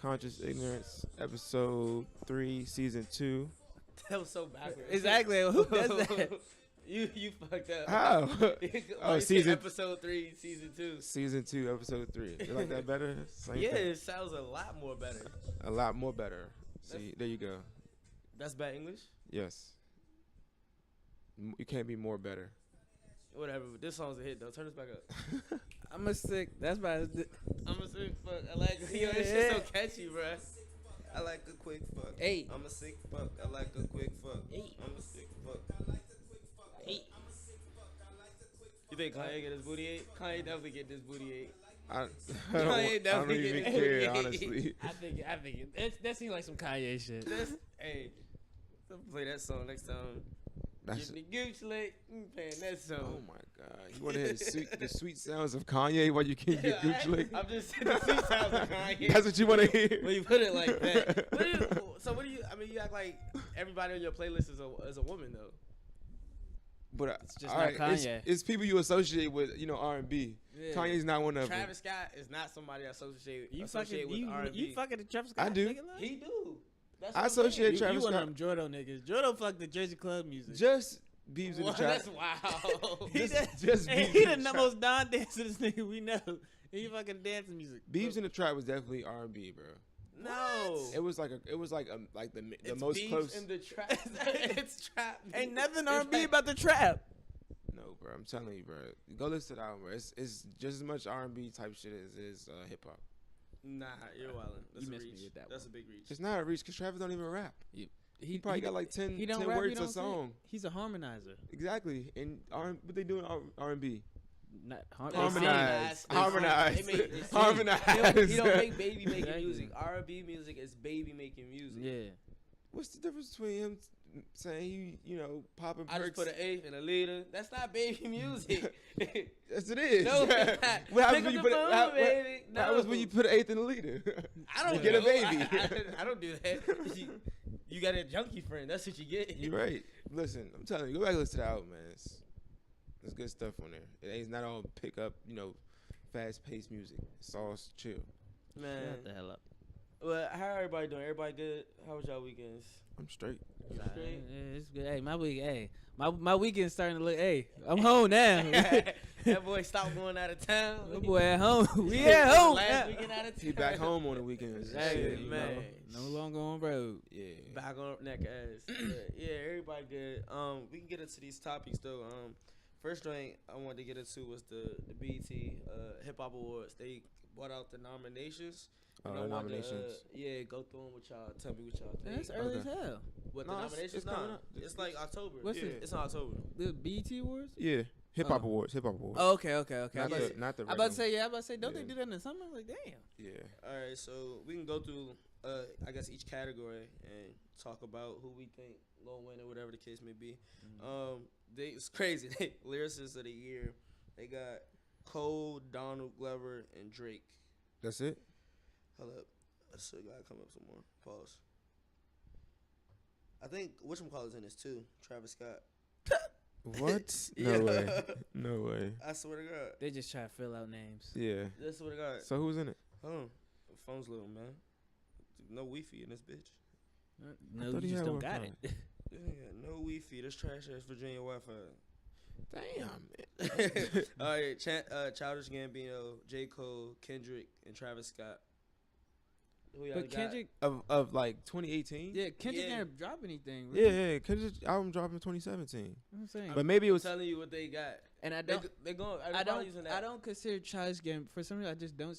Conscious Ignorance, episode 3, season 2. That was so backwards. Exactly. Who does that? You fucked up. How? Oh, season episode 3, season 2. Season 2, episode 3. You like that better? Same Yeah, thing. it sounds a lot more better. A lot more better. See, there you go. That's bad English? Yes. You can't be more better. Whatever, but this song's a hit though. Turn this back up. I'm a sick. That's my. I'm a sick fuck. I like yo, this shit so catchy, bro. I like a quick fuck. Hey. I'm a sick fuck. I like a quick fuck. Hey. I'm a sick fuck. Hey. You think Kanye get his booty ate? Kanye definitely get this booty ate. I Kanye don't definitely even get care, it. honestly. I think that seems like some Kanye shit. Hey, play that song next time. That's Give me Gooch Lick. Playing that song. Oh my God! You want to hear the sweet sounds of Kanye while you can't get Gooch Lick? I'm just saying the sweet sounds of Kanye. That's what you want to hear. When you put it like that. What do you? I mean, you act like everybody on your playlist is a woman though. But It's just all not right, Kanye. it's people you associate with, R&B. Yeah. Kanye's not one of them. Travis Scott is not somebody I associate You with fucking R&B. you fucking the Travis Scott. I do. Nigga, like? He do. That's I what I'm saying. associate Travis You one of Scott. them Jordo niggas. Jordo fuck the Jersey Club music. Just Beebs in the Well, trap. that's wild. He Just Hey, Beebs he in the the trap. most non-dancingest nigga we know. He fucking dancing music. Beebs in the trap was definitely R&B, bro. No. It was like the It's most Beebs close. in the trap. It's trap. Ain't nothing It's R&B like- about the trap. No, bro. I'm telling you, bro. Go listen to the album, bro. It's just as much R&B type shit as it is hip hop. Nah, you're wildin'. That's You a missed me reach. with that That's one. a big reach. It's not a reach because Travis don't even rap. He probably got like 10 he don't 10 rap, words he a don't sing. song. He's a harmonizer. Exactly. And what they do in R&B? Not Harmonize. They Harmonize. sing. They sing. Harmonize. He don't make baby making Exactly. music. R&B music is baby making music. Yeah. What's the difference between him saying popping perks? I just put an eighth and a leader. That's not baby music. Yes, it is. No, it's not. What happens Pick when you up put the it? phone, baby. What happens when you put an eighth in the leader? I don't You get a know. baby. I don't do that. You got a junkie friend. That's what you get. You're right. Listen, I'm telling you, go back and listen to the album, man. There's good stuff on there. It's not all pick up, fast-paced music. It's all chill. Man. Shut the hell up. Well, how everybody doing? Everybody good? How was y'all weekends? I'm straight. Straight? Yeah, it's good. Hey, my weekend's starting to look. Hey, I'm home now. That boy stopped going out of town. My boy at home. We at home. Last now. weekend out of town. He back home on the weekends. and Hey, shit, you man. know? No longer on road. Yeah. Back on neck ass. Yeah, everybody good. We can get into these topics though. First thing I wanted to get into was the BET Hip Hop Awards. They brought out the nominations. Oh, And I the wanted to, nominations. go through them with y'all. Tell me what y'all think. That's early as Okay. hell. What No, the it's- nominations? it's Nah, coming up. it's like October. What's yeah, it? it's in October. The BET Awards? Yeah. Hip Hop Oh. Awards. Hip Hop Awards. Oh, okay. Not the I'm about to say, don't Yeah. they do that in the summer? Like, damn. Yeah. All right, so we can go through, I guess, each category and talk about who we think will win or whatever the case may be. It's crazy. Lyricists of the year, they got Cole, Donald Glover, and Drake. That's it? Hold up, I still gotta come up some more. Pause. I think whatchamacallit's in this too. Travis Scott. What? Yeah. No way. No way. I swear to God. They just try to fill out names. Yeah. I swear to God. So who's in it? Hold on. Phone's little, man. No Wi-Fi in this bitch. No, thought you he just had don't one got coming. it. Yeah, no Wi-Fi. This trash ass Virginia Wi-Fi. Damn, man. All right, Childish Gambino, J. Cole, Kendrick, and Travis Scott. Who y'all But got? Kendrick, of like 2018? yeah, Kendrick Yeah. never dropped anything. Yeah, Really. yeah. Kendrick's album dropped in 2017. You know what I'm saying. But maybe it I'm was. telling you what they got. And I They, don't, they going. I don't consider Childish Gambino. For some reason, I just don't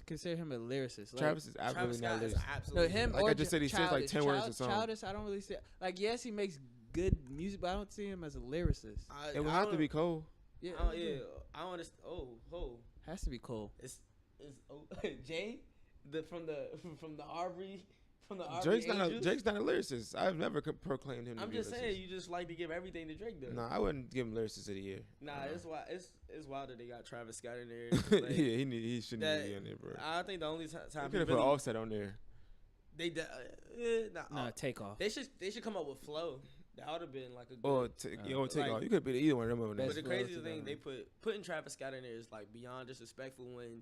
consider him a lyricist. Like, Travis is Travis absolutely Scott not is lyrics. absolutely. No, him Like or I just said, he says like Childish. 10 words a song. Childish, I don't really see. Like, yes, he makes good music, but I don't see him as a lyricist. It would have to be Cole. Yeah, Yeah, I don't understand. Oh, has to be Cole. it's Jay, from the Aubrey. From the Drake's Angels? not a lyricist. I've never proclaimed him to I'm be just a lyricist. saying, you just like to give everything to Drake, though. Nah, I wouldn't give him lyricist of the year. Nah, it's wild. It's wild that they got Travis Scott in there. Yeah, Like, he shouldn't that- be on there, bro. I think the only time You he could have really, put Offset on there. they No, take off. they should come up with flow. That would have been like a good. Or take like- off. You could have been either one of them. on there. but the Best flow craziest to thing them. they putting Travis Scott in there is like beyond disrespectful when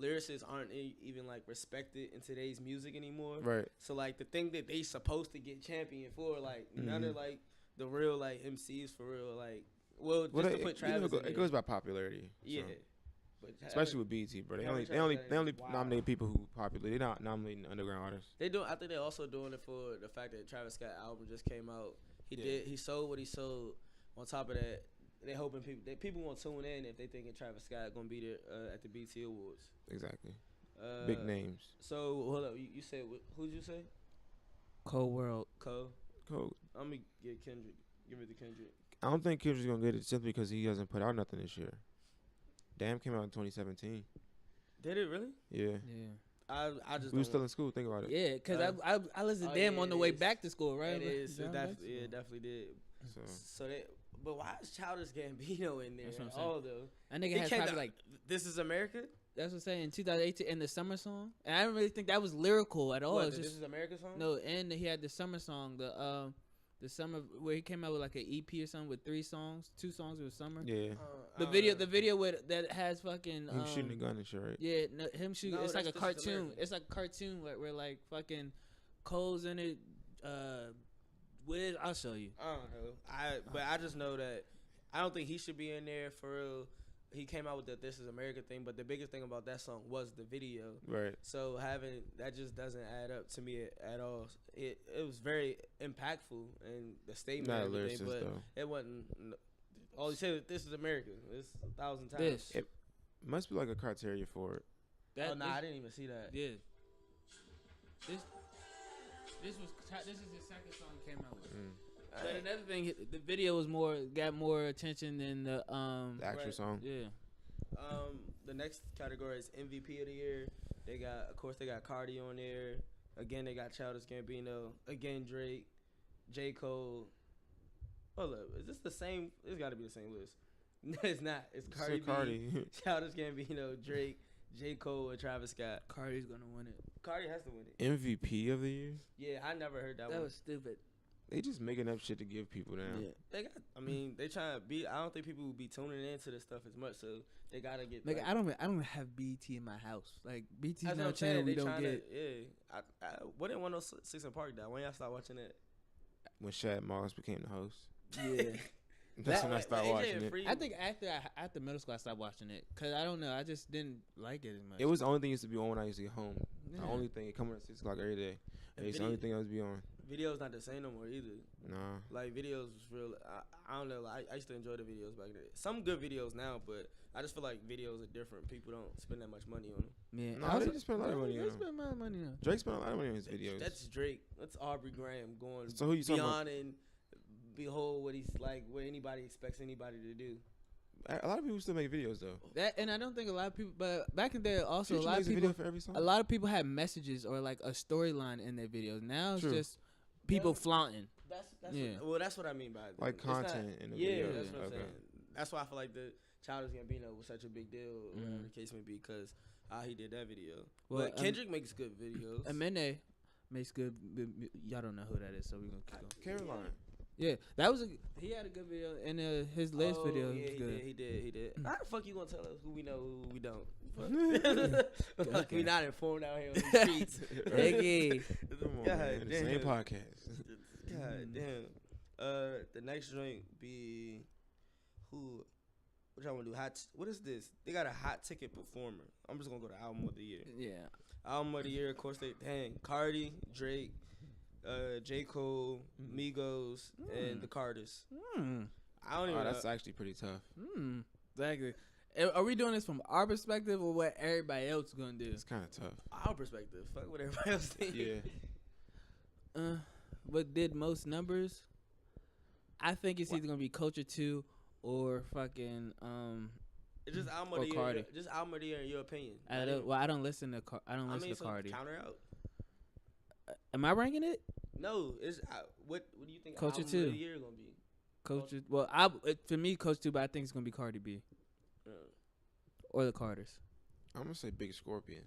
lyricists aren't even like respected in today's music anymore. Right. So like the thing that they supposed to get champion for, like none of like the real like MCs for real, like just to put Travis. It goes by popularity. Yeah. So. But Especially with BET, bro. They only nominate people who popular. They're not nominating underground artists. They do. I think they're also doing it for the fact that Travis Scott album just came out. He sold what he sold. On top of that, they hoping people won't tune in if they thinking Travis Scott gonna be there at the BET Awards. Exactly. Big names. So hold up, you said who'd you say? Cold World. Cole. I'm gonna get Kendrick. Give me the Kendrick. I don't think Kendrick's gonna get it simply because he hasn't put out nothing this year. Damn came out in 2017. Did it really? Yeah. Yeah. I just We were still in school. Think about it. Yeah, because I listened to them on the way back to school, right? It is. It definitely did. So but why is Childish Gambino in there? That's what I'm at all though. That nigga has probably like This Is America. That's what I'm saying. In 2018, in the summer song, and I don't really think that was lyrical at all. What, it's This just Is America song? no. And he had the summer song, the summer where he came out with like an EP or something with 2 songs with summer. Yeah. The video with that has fucking Him shooting a gun and shit, right? Yeah, no, him shooting. No, it's like a This Is cartoon. America. It's like a cartoon where like fucking Cole's in it. Wiz, I'll show you. I don't know. But I just know that I don't think he should be in there for real. He came out with the This Is America thing, but the biggest thing about that song was the video. Right. So having that just doesn't add up to me at all. It was very impactful and the statement, Not a and everything, lyricist, but though. it wasn't. All he said, "This is America." It's 1,000 times. This. It must be like a criteria for it. Oh no, I didn't even see that. Yeah. This is his second song he came out with. But another thing, the video got more attention than the The actual Right. song. Yeah. The next category is MVP of the year. They got Cardi on there. Again, they got Childish Gambino. Again, Drake, J. Cole. Hold up, is this the same? It's got to be the same list. No, it's not. It's Cardi B, Childish Gambino, Drake, J. Cole, and Travis Scott. Cardi's gonna win it. Cardi has to win it. MVP of the year? Yeah, I never heard that That one. was stupid. They just making up shit to give people now. Yeah. They got. I mean, they trying to be. I don't think people will be tuning into this stuff as much, so they gotta get. Like I don't have BT in my house. Like BT's That's what not I'm a channel saying. we They don't trying get. to. Yeah. What did 106 in Park die? When y'all start watching that? When Shad Moss became the host. Yeah. That's when I started watching it. I think after middle school I stopped watching it because I don't know. I just didn't like it as much. It was the only thing used to be on when I used to get home. Yeah. The only thing, it come on at 6 o'clock every day. And It's the only thing I was be on. Video's not the same no more either. Nah. Like videos was real. I don't know. I used to enjoy the videos back then. Some good videos now, but I just feel like videos are different. People don't spend that much money on them. Yeah. No, they just spend a lot of money on They them. spend a lot of money on. Drake spent a lot of money on his videos. That's Drake. That's Aubrey Graham going So who you talking beyond and behold what he's like. What anybody expects anybody to do. A lot of people still make videos though. That and I don't think a lot of people. But back in the day, also Future a lot of makes a people. video for every song. A lot of people had messages or like a storyline in their videos. Now it's True. just people Yeah. flaunting. That's Yeah. that's what I mean by it. Like It's not- content in the yeah, video. that's what I'm Okay. saying. That's why I feel like the Childish Gambino was such a big deal, whatever Mhm. the case may be, because how he did that video. Well, But Kendrick makes good videos. Amene makes good. Y'all don't know who that is, so we gonna keep going. Caroline. Yeah, that was he had a good video, and his last video yeah, was good. He did. How the fuck you gonna tell us who we know, who we don't? Like we not informed out here on the streets. Nigga. Come on, God man. The same damn. podcast. God damn. The next joint be who? What y'all wanna do? What is this? They got a hot ticket performer. I'm just gonna go to album of the year. Yeah, Album of the year, of course. Cardi, Drake, J. Cole, Migos, and the Carters. I don't even. Oh, that's actually pretty tough. Exactly. Are we doing this from our perspective or what everybody else is gonna do? It's kind of tough. Our perspective. Fuck what everybody else think. Yeah. What did most numbers? I think it's either gonna be Culture 2 or fucking It's just album Or of the year. Cardi. Just album of the year in your opinion. I don't listen to So Cardi. counter out. Am I ranking it? No, it's what do you think Culture album 2. of the year gonna be? Culture. Well, for me, Culture 2, but I think it's gonna be Cardi B or the Carters. I'm gonna say Big Scorpion.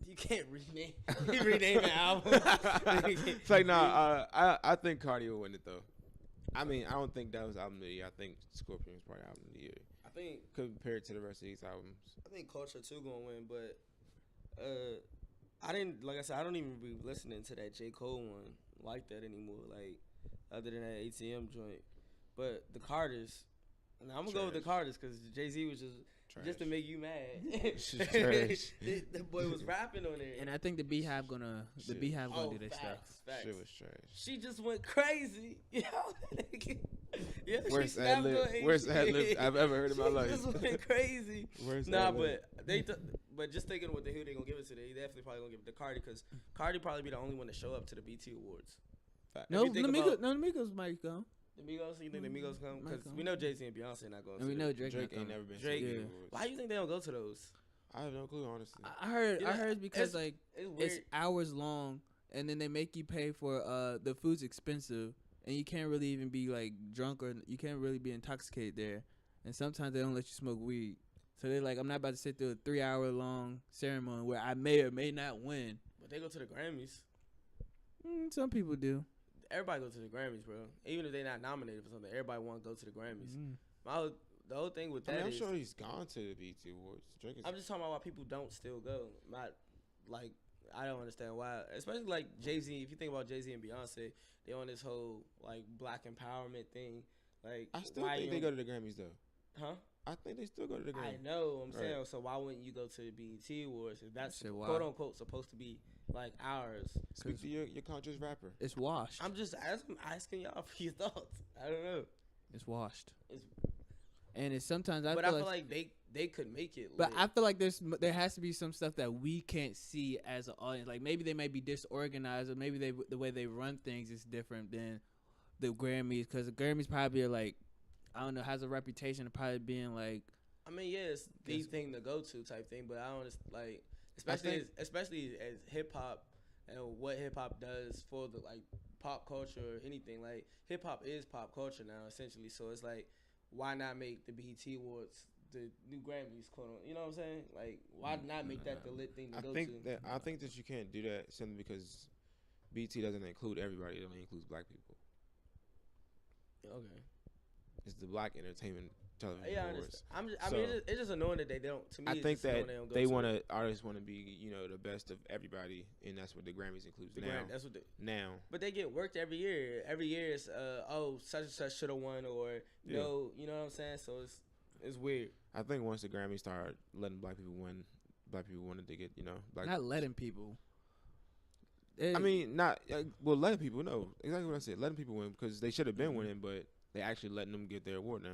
You can't rename an album. It's like I think Cardi will win it though. I mean, I don't think that was album of the year. I think Scorpion was probably album of the year. think compared to the rest of these albums. I think Culture 2 gonna win, but I didn't, like I said, I don't even be listening to that J. Cole one like that anymore, like other than that ATM joint. But the Carters, and I'm gonna go with the Carters because Jay-Z was just to make you mad. Trash. The boy was rapping on there. And I think the Beehive gonna do their stuff. Facts. Shit was trash. She just went crazy. Yeah, Worst ad lib I've ever heard in my life. She just went crazy. Worst nah, ad-lib. but just thinking what who they gonna give it to, they definitely probably gonna give it to Cardi because Cardi probably be the only one to show up to the BT Awards. No, the Migos might go. The Migos, you think the Migos come? Because we know Jay-Z and Beyonce not going. And we know Drake ain't never been. Drake. Yeah. Why you think they don't go to those? I have no clue, honestly. I heard because it's hours long, and then they make you pay for the food's expensive, and you can't really even be like drunk or you can't really be intoxicated there, and sometimes they don't let you smoke weed. So they're like, I'm not about to sit through a 3-hour long ceremony where I may or may not win. But they go to the Grammys. Some people do. Everybody go to the Grammys, bro. Even if they're not nominated for something, everybody want to go to the Grammys. The whole thing with that I'm is, sure he's gone to the BET Awards. Drake is I'm just talking about why people don't still go. Not like I don't understand why, especially like Jay-Z. If you think about Jay-Z and Beyonce, they on this whole like black empowerment thing. Like I still think they go to the Grammys though. Huh? I think they still go to the Grammys. I know. I'm saying. So why wouldn't you go to the BET Awards if that's quote unquote supposed to be like ours? Speak to your conscious rapper. It's washed. I'm just asking y'all for your thoughts. I don't know. It's washed. And it's sometimes I feel like they could make it. But I feel like there has to be some stuff that we can't see as an audience. Like maybe they may be disorganized, or maybe the way they run things is different than the Grammys, because the Grammys probably are like, I don't know, has a reputation of probably being like. I mean, yeah, it's the thing to go to type thing, but I don't like, especially as hip hop and what hip hop does for the like pop culture or anything. Like hip hop is pop culture now essentially, so it's like, why not make the BET Awards the new Grammys? You know what I'm saying? Like, why not make that the lit thing to go to? I think that you can't do that simply because BET doesn't include everybody. It only includes black people. Okay. It's the Black Entertainment Television Awards. I mean, it's just annoying that they don't. To me, I think that they artists want to be, the best of everybody, and that's what the Grammys includes That's what now. But they get worked every year. Every year it's such and such should have won, or no, you know what I'm saying? So it's weird. I think once the Grammys start letting black people win, black people wanted to get black. Not letting people. I mean, not letting people know exactly what I said. Letting people win because they should have been winning, but they actually letting them get their award now.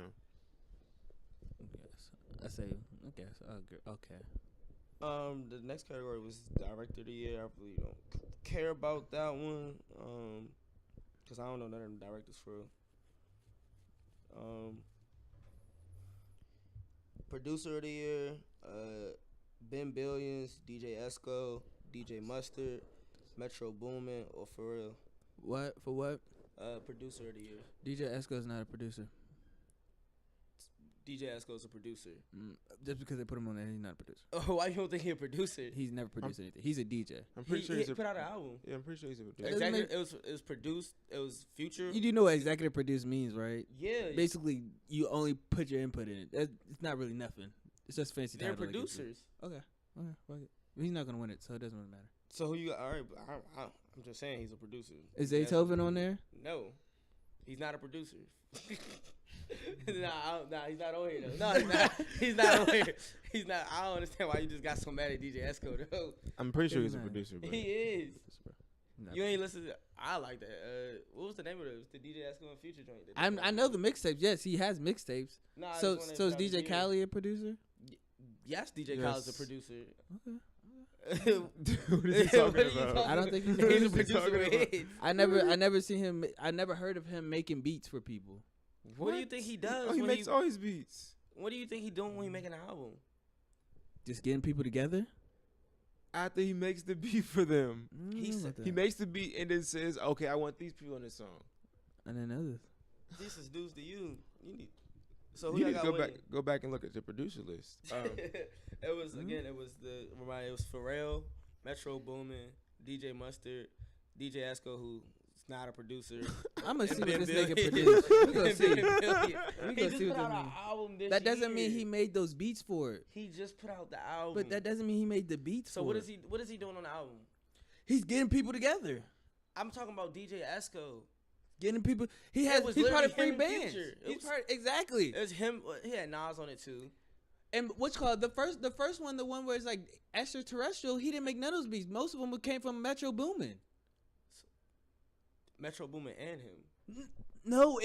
I say, okay, so I agree. Okay. The next category was Director of the Year. I really don't care about that one, cause I don't know none of them directors for real. Producer of the Year, Ben Billions, DJ Esco, DJ Mustard, Metro Boomin, or For Real. What for what? Producer of the Year. DJ Esco is not a producer. DJ Esco's a producer. Just because they put him on there, he's not a producer. Oh, why you don't think he's a producer? He's never produced anything. He's a DJ. I'm pretty sure he put out an album. Yeah, I'm pretty sure he's a producer. Exactly. It was produced. It was Future. You do know what executive produce means, right? Yeah. Basically, you only put your input in it. It's not really nothing. It's just fancy. They're producers. Okay. Fuck it. He's not gonna win it, so it doesn't really matter. So who you got? All right, I'm just saying he's a producer. Is Zaytoven on there? No, he's not a producer. Nah, he's not on here though. No, he's not. He's not on here. He's not. I don't understand why you just got so mad at DJ Esco though. I'm pretty sure he's a producer, but he is. You ain't listen to. I like that. What was the name of it? It was the DJ Esco and Future joint. I know the mixtapes. Yes, he has mixtapes. Nah, so is DJ Khaled a producer? Yes, DJ Khaled's a producer. Okay. What is he talking about? I don't think he's a producer. I never seen him. I never heard of him making beats for people. What do you think he does? Oh, he makes all his beats. What do you think he doing when he making an album? Just getting people together. After he makes the beat for them, he makes the beat and then says, "Okay, I want these people on this song." And then others. This is dudes to you. You need. So who you need to got go back and look at the producer list. It was it was Pharrell, Metro Boomin, DJ Mustard, DJ Esco, who's not a producer. I'm gonna see what Ben this nigga Billion. produced. We gonna see. Ben Billion. We He gonna just see put what out that an means. album this That doesn't mean year. he made those beats for it. He just put out the album. But that doesn't mean he made the beats So for what it. is he? What is he doing on the album? He's getting people together. I'm talking about DJ Esco. Getting people. It was He's part of literally free him and bands. Future. It He's was- part exactly. It was him. He had Nas on it too. And what's called the first one, the one where it's like extraterrestrial. He didn't make none of those beats. Most of them came from Metro Boomin. Metro Boomin and him. No,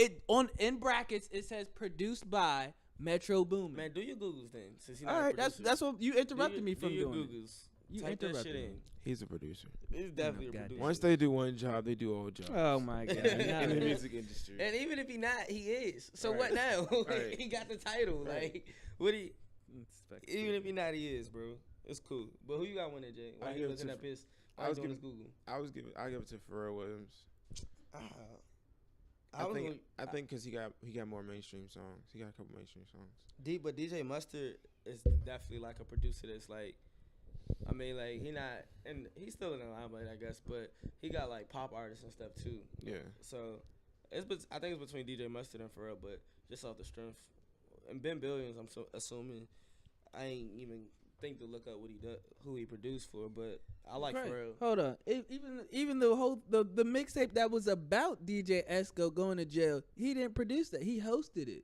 in brackets it says produced by Metro Boomin. Man, do your Googles then. Since you're All not right, a producer. that's what you interrupted me from do your doing. it. Googles. You Type that interrupted shit me. in. He's a producer. He's definitely a God producer. Once they do one job, they do all jobs. Oh my god! In the music industry. And even if he not, he is. So Right. what now? Right. He got the title. Right. Like, what he? Even if he not, he is, bro. It's cool. But who you got winning, Jay? Why I you give it looking to- up his? I Why was you doing giving- his Google? I give it to Pharrell Williams. I think because he got more mainstream songs. He got a couple mainstream songs. But DJ Mustard is definitely like a producer that's like, I mean, like he not, and he's still in the limelight, I guess, but he got like pop artists and stuff too. Yeah. So I think it's between DJ Mustard and Pharrell, but just off the strength. And Ben Billions, I'm so assuming, I ain't even think to look up what he does, who he produced for, but I like Right. Pharrell. Hold on. Even the whole the mixtape that was about DJ Esco going to jail, he didn't produce that. He hosted it.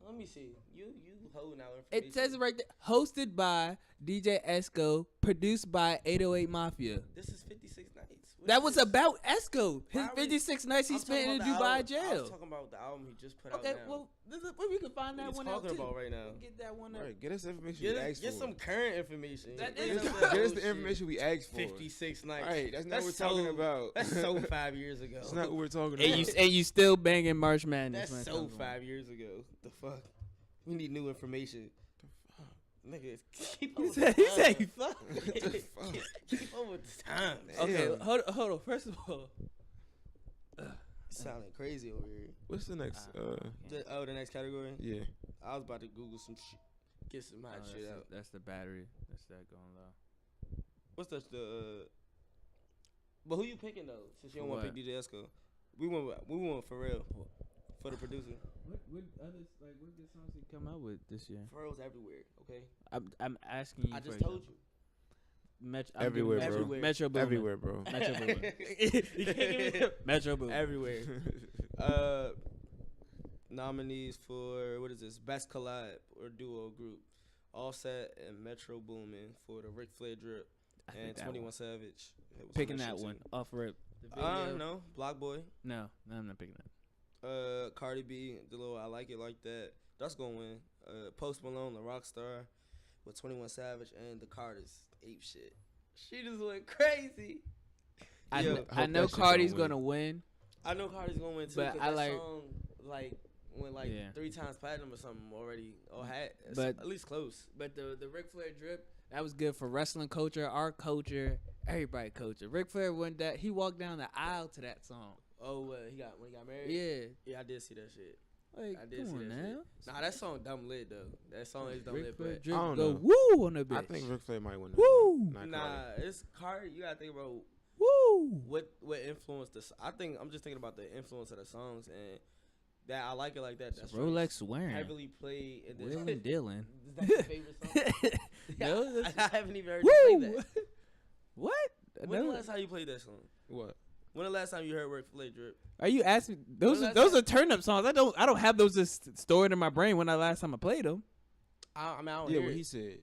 Let me see. You holding out information. It says it right there. Hosted by DJ Esco, produced by 808 Mafia. This is 56 Nights. What That is was this? about Esco. His Why are we- 56 nights he I'm spent talking in about the Dubai album. I jail. was talking about the album he just put Okay, out now. well, we can find What that he's one out talking too. about right now. Get that one out. Right. Get us the information we asked Get for. some current information. That Bring is- up that Get us the bullshit. information we asked for. 56 Nights. Right. That's not what we're talking so- about. That's so 5 years ago. That's not what we're talking And about. you still banging March Madness. when That's it so comes on. 5 years ago. The fuck? We need new information. Nigga, keep up He with said, the he said, times. fuck. Keep up with the times. Okay, Damn. hold on. First of all, Sounding crazy over here. What's the next? The next category? Yeah. I was about to Google some shit. Get some hot shit out. That's the battery. That's that going low. What's the But who you picking though? Since you don't For want to pick DJ Esco, we want Pharrell for the producer. What others what good songs he come out with this year? Pharrell's everywhere. Okay, I'm asking you. I just for told you. Everywhere, bro. Everywhere. Metro Boomin. Everywhere, bro. Metro Boomin. You can't give me Metro Boomin. Everywhere. Nominees for what is this? Best collab or duo group. Offset and Metro Boomin for the Ric Flair drip I think and that 21 one. Savage. It was Picking shit that too. one off rip. The I video- don't know. Block Boy. No, I'm not picking that. Cardi B, the little I Like It Like That. That's gonna win. Post Malone, the Rockstar, with 21 Savage and the Carters. Ape shit. She just went crazy. I Yo, know, hope I know that shit Cardi's gonna win. gonna win. I know Cardi's gonna win too. But 'cause I that like- song went Yeah. 3 times platinum or something already. Or had But- at least close. But the Ric Flair drip, that was good for wrestling culture, our culture, everybody culture. Ric Flair went that he walked down the aisle to that song. Oh, when he got married. Yeah, Yeah, I did see that shit. like I did come see on that now. shit. Nah, that song dumb lit though. That song is dumb Ric lit, Flair but drip I don't go know. woo on the bitch. I think Ric Flair might win. that Woo! one, not nah, Cardi. it's Cardi. You gotta think about Woo! what influenced this. I think I'm just thinking about the influence of the songs and that I Like It Like That. That's Rolex swearing. heavily played in this. Wheeling Dylan. Is that your favorite song? No, I haven't even heard Woo! you play that. What? When No. the last time you played that song? What? When the last time you heard Ric Flair drip? Are you asking? Those Well, are, that's those are turn up songs. I don't have those just stored in my brain when I last time I played them. I mean, I don't Yeah, hear what it. he said.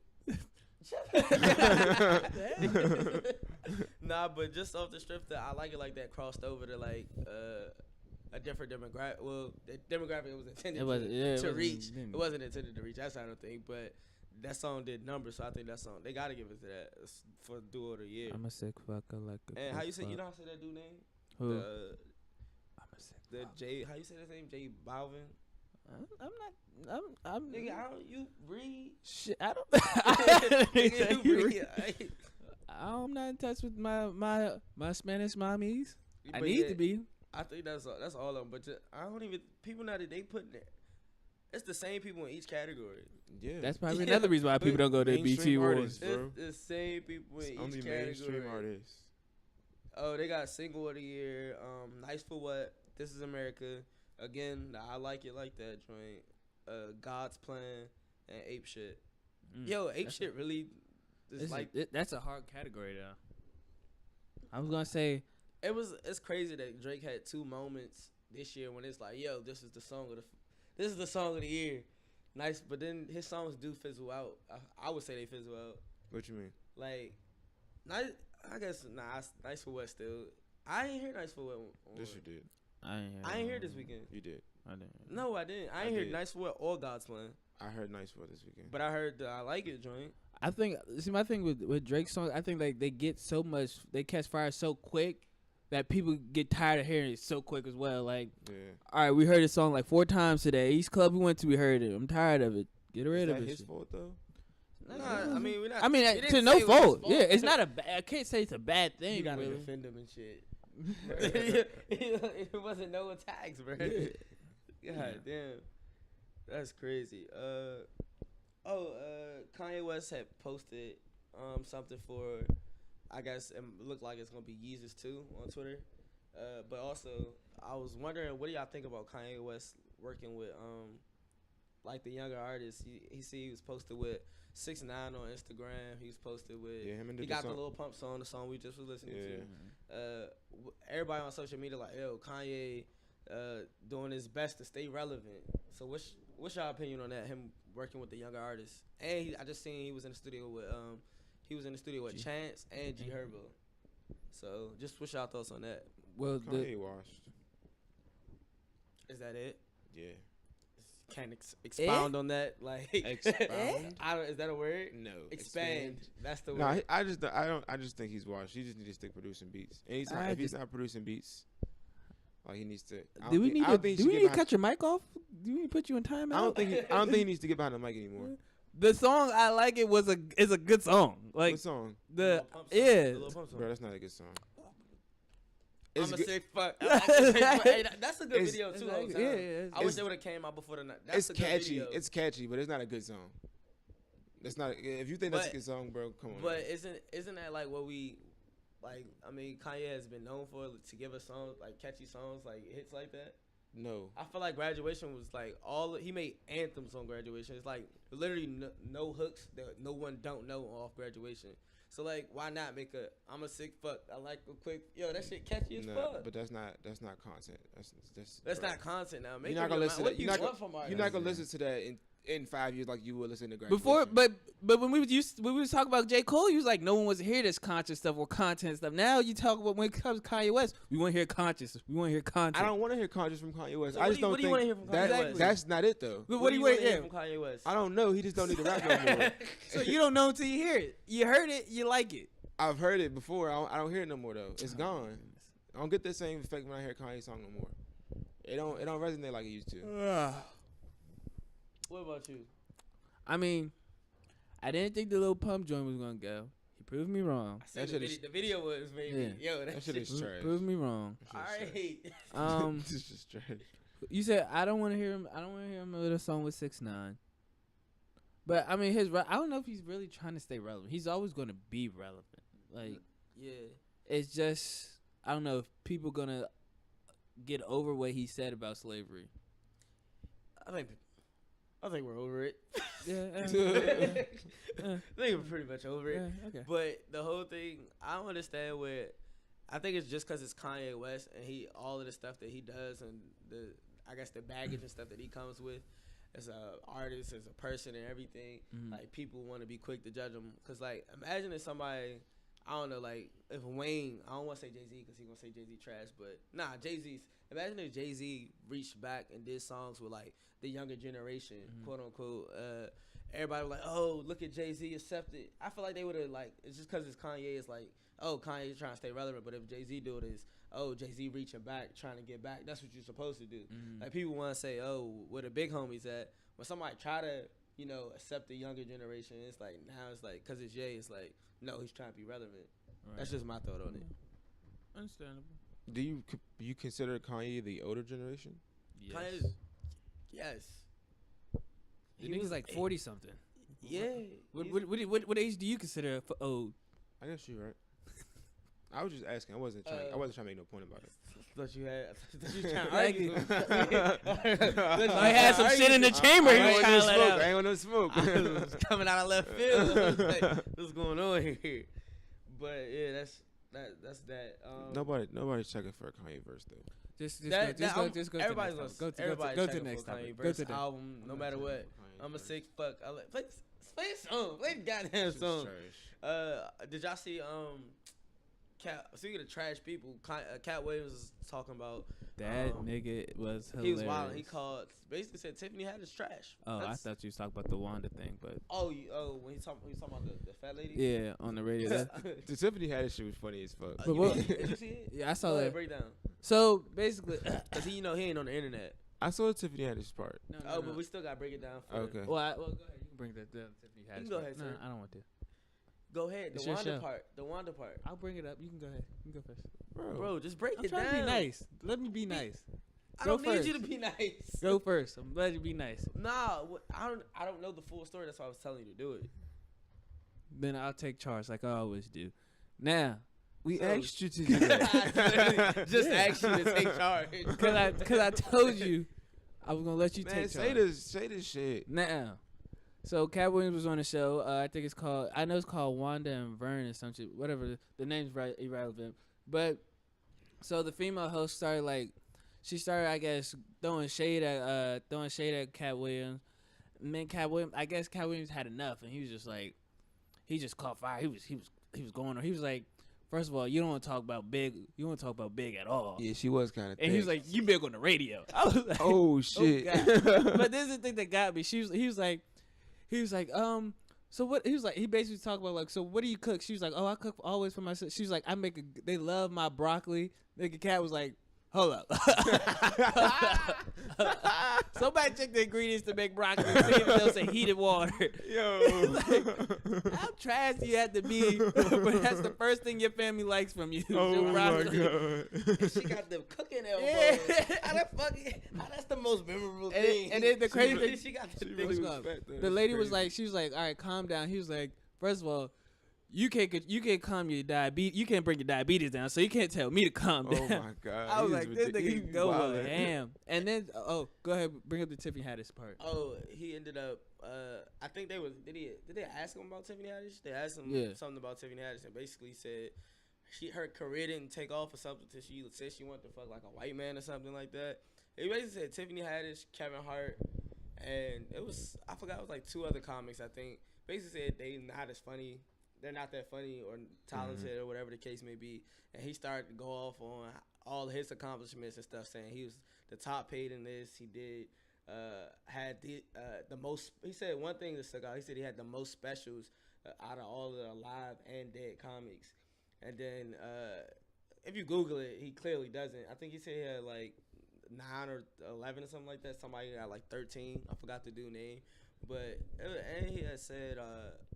Nah, but just off the strip that I Like It Like That crossed over to like a different demographic. Well, the demographic it was intended It wasn't- yeah, it to wasn't- reach. didn't- It wasn't intended to reach. That's I don't think, but that song did numbers. So I think that song they gotta give it to that It's for duo of the year. I'm a sick fucker like a. And how quick you say? You fuck. know how to say that dude name? Who? I'm a sick. The J. How you say his name? J Balvin. I'm not. I'm. Nigga, I don't. You read. Shit, I don't. Nigga, you read. I'm not in touch with my Spanish mommies. I But need yeah, to be. I think that's all of them. But I don't even people now that they put it. It's the same people in each category. Yeah. That's probably Yeah, another reason why but people don't go to mainstream BT Awards. artists, bro. It's the same people in It's only each mainstream category. artists. Oh, they got single of the year. Nice for What. This Is America. Again, the I Like It Like That joint. God's Plan and Ape Shit. Yo, Ape Shit really is like. That's a hard category though. I was gonna say It's crazy that Drake had 2 moments this year when it's like, yo, this is the song of the year. Nice, but then his songs do fizzle out. I would say they fizzle out. What you mean? Like, nice. I guess Nice for What still. I ain't hear Nice for What. Yes, you did. I ain't hear this weekend. You did. I didn't. No, I didn't. I ain't hear Nice for What or God's Plan. I heard Nice for this weekend. But I heard the I Like It joint. I think my thing with Drake songs, I think like they get so much, they catch fire so quick that people get tired of hearing it so quick as well. Like, all right, we heard this song like 4 times today. Each club we went to, we heard it. I'm tired of it. Get rid of it. Is that his fault though? Nah, I mean, we're not. I mean, to no fault. Yeah, it's not I can't say it's a bad thing. You gotta really. defend him and shit. It wasn't no attacks, bro. God damn, that's crazy. Kanye West had posted something for, I guess it looked like it's gonna be Yeezus 2 on Twitter. But also, I was wondering, what do y'all think about Kanye West working with like the younger artists? He was posted with 6ix9ine on Instagram. He was posted with. Yeah, him and he got the Lil Pump song, the song we just was listening to. Everybody on social media like, yo, Kanye doing his best to stay relevant. So what's y'all opinion on that? Him working with the younger artists, and I just seen he was in the studio with Chance and G Herbo. So just what's y'all thoughts on that? Well, Kanye washed. Is that it? Yeah. Can expound on that? Like Expound? Is that a word? No. Expand. That's the No, word. I just think he's washed. He just needs to stick producing beats. And if he's not producing beats, like he needs to. Do we need to cut your mic off? Do we need to put you in timeout? I don't think he needs to get behind the mic anymore. The song I Like It is a good song. Like What song? The Lil Pump song. Bro, that's not a good song. I'm It's a good. sick fuck. I like the sick fuck. Hey, that's a good It's- video too. like- though, yeah, I wish they would have came out before the night. That's It's a good catchy. video. It's catchy, but it's not a good song. That's not. If you think that's a But- good song, bro, come on. But isn't that like what we like? I mean, Kanye has been known for to give us songs like catchy songs, like hits like that. No. I feel like Graduation was like he made anthems on Graduation. It's like literally no hooks that no one don't know off Graduation. So like, why not make I'm a sick fuck? I like a quick that shit catchy as No, fuck. but that's not content. That's bro. not content now. Make You're not up gonna your listen. mind. What You're you not want gonna. from artists? You're not gonna listen to that in 5 years like you would listen to Graduation. before, but when we was talking about J. Cole, you was like, no one wants to hear this conscious stuff or content stuff. Now you talk about when it comes to Kanye West, we want to hear conscious. We want to hear content. I don't want to hear conscious from Kanye West. So I just don't what do you think wanna hear from Kanye West? that's not it though. What do you want to hear from Kanye West? I don't know. He just don't need to rap no more. So you don't know until you hear it. You heard it, you like it. I've heard it before. I don't hear it no more though. It's gone. I don't get the same effect when I hear Kanye song no more. It don't resonate like it used to. What about you? I mean, I didn't think the Lil Pump joint was gonna go. He proved me wrong. I That said shit is- the video was maybe That shit is trash. Proved me wrong. That shit is trash. All right. This is just trash. You said I don't want to hear him. I don't want to hear him with a song with 6ix9ine. But I mean, I don't know if he's really trying to stay relevant. He's always going to be relevant. Like, Yeah. it's just I don't know if people gonna get over what he said about slavery. I think we're over it. Yeah. I think we're pretty much over it. Okay. But the whole thing, I don't understand where. I think it's just because it's Kanye West and all of the stuff that he does and the baggage and stuff that he comes with as a artist, as a person, and everything. Mhm. Like people want to be quick to judge him because like imagine if somebody. I don't know, like, if Wayne, I don't want to say Jay-Z because he's going to say Jay-Z trash, but, Jay-Z's, imagine if Jay-Z reached back and did songs with, like, the younger generation, quote, unquote, everybody was like, oh, look at Jay-Z accepted. I feel like they would have, like, it's just because it's Kanye, it's like, oh, Kanye's trying to stay relevant, but if Jay-Z do it, it's, oh, Jay-Z reaching back, trying to get back, that's what you're supposed to do. Like, people want to say, oh, where the big homies at? When somebody try to, accept the younger generation, it's like, now it's like, because it's Jay, it's like, no, he's trying to be relevant. Right. That's just my thought on it. Understandable. Do you consider Kanye the older generation? Kanye's, yes. The nigga's like 40 something. Yeah. What age do you consider old? I guess you're right. I was just asking. I wasn't trying. I wasn't trying to make no point about it. Thought you had. Thought you trying to Like- argue. I had some shit in the chamber. I He was ain't trying want to no let smoke. out. I ain't want no smoke. I was coming out of left field. I was like, what's going on here? But yeah, that's that. Nobody's checking for a Kanye verse though. Just go to the everybody's next gonna topic. Go to the next topic. Go to the album, no matter what. I'm a sick fuck. I like play a song, play the goddamn Shit's song. trash. Did y'all see Cat? Speaking of trash people, Cat Williams was talking about That nigga was hilarious. he was wild. He called basically said Tiffany Haddish trash. Oh, I thought you was talking about the Wanda thing, but When he talking about the fat lady. yeah, on the radio. The Tiffany Haddish shit was funny as fuck. But what- Did you see it? Yeah, I saw Go that. ahead, break down. So basically, Cause he ain't on the internet. I saw the Tiffany Haddish part. no. But we still gotta break it down. For Okay. Well, go ahead. You can bring that down. Tiffany Haddish. can go ahead, No, sir. I don't want to. Go ahead. It's The your Wanda show. part. The Wanda part. I'll bring it up. You can go ahead. You can go first. Bro, just break I'm it trying down. to be nice. Let me be nice. I Go don't need you first. to be nice. Go first. I'm glad you be nice. Nah, I don't know the full story. That's why I was telling you to do it. Then I'll take charge like I always do. Now, We So- asked you to do that. Just Yeah. ask you to take charge. cause I told you I was gonna let you Man, take say charge. this shit. Now, so Cat Williams was on the show. I think it's called. I know it's called Wanda and Vern or some shit. Whatever the name's irrelevant. But so the female host started she started, I guess, throwing shade at Cat Williams. And then Cat Williams had enough, and he was just like, he just caught fire. He was going on. He was like, first of all, you don't want to talk about big. You don't want to talk about big at all. Yeah, she was kind of. And he was like, you big on the radio. I was like, oh shit. God. But this is the thing that got me. He was like, so what? He was like, he basically talked about like, so what do you cook? She was like, oh, I cook always for myself. She was like, they love my broccoli. Nigga Cat was like, hold up. Somebody check the ingredients to make broccoli. See if they'll say heated water. Yo. How trash do you have to be? But that's the first thing your family likes from you. Oh your my broccoli. god. She got them cooking elbows. Yeah. That's the most memorable And thing. then the crazy really- thing, she got She the really What's was up? fat, though. the That's lady was crazy. like, she was like, all right, calm down. He was like, first of all, you can't calm your diabetes. You can't bring your diabetes down, so you can't tell me to calm down. Oh my god. I was He like, is this nigga ridiculous. can He go wildin'. ham. And then, go ahead, bring up the Tiffany Haddish part. Oh, he ended up. I think they was. Did they ask him about Tiffany Haddish? They asked him Yeah. something about Tiffany Haddish, and basically said her career didn't take off or something. Till she said she wanted to fuck like a white man or something like that. He basically said Tiffany Haddish, Kevin Hart, and it was I forgot it was like two other comics. I think basically said they not as funny. They're not that funny or talented or whatever the case may be. And he started to go off on all his accomplishments and stuff, saying he was the top paid in this. He did had the most. He said one thing that stuck out. He said he had the most specials out of all the live and dead comics. And then if you Google it, he clearly doesn't. I think he said he had like 9 or 11 or something like that. Somebody got like 13. I forgot the dude's name. But and he had said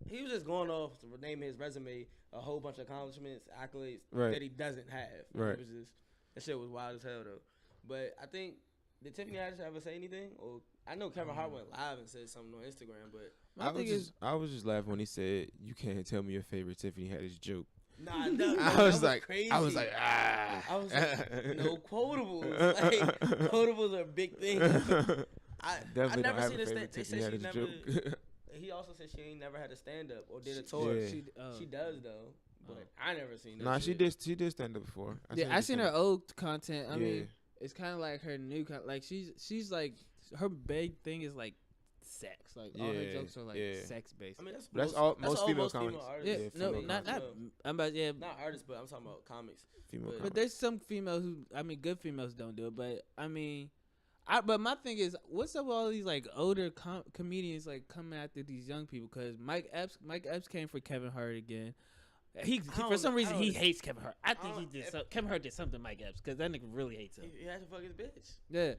he was just going off to name his resume a whole bunch of accomplishments, accolades Right. that he doesn't have. Right. It was just that shit was wild as hell though. But I think did Tiffany Haddish ever say anything? Or I know Kevin Hart went live and said something on Instagram, but I was just laughing when he said, "You can't tell me your favorite Tiffany Haddish joke." nah, no, I was like, crazy. I was like, ah. I was like, no quotables. Like quotables are a big thing. I Definitely never don't have seen a a favorite they Tiffany said she Haddish never. joke. He also said she ain't never had a stand up or did a tour. Yeah. She does though, but I never seen that. Nah, she shit. did stand up before. I seen her old content. I Yeah. mean, it's kind of like her new like she's like her big thing is like sex. Like all her Yeah, jokes are like yeah. sex based. I mean, But that's all most female female comics. artists. Yeah, Yeah, no, female not comics. I'm about Not artists, but I'm talking about comics. Female But But there's some females who, I mean, good females don't do it. But I mean, but my thing is, what's up with all these like older comedians like coming after these young people? Because Mike Epps came for Kevin Hart again. He for some reason he hates Kevin Hart. I think he did Kevin Hart did something to Mike Epps because that nigga really hates him. He had to fuck his bitch. Yeah.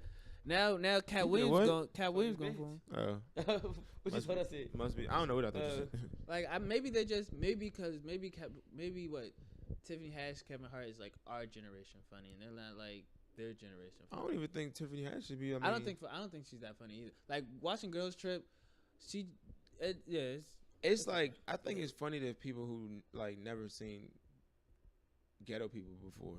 Now Cat did Williams what? going. Cat Fuck Williams his going for him. Oh, Which is what I said. must be. I don't know what I thought. you said. Like maybe they just maybe what Tiffany Haddish, Kevin Hart is like our generation funny, and they're not like their generation I funny. don't even think Tiffany Haddish should be. I don't think she's that funny either. Like watching Girls Trip, it's It's like I think it's funny that people who like never seen ghetto people before.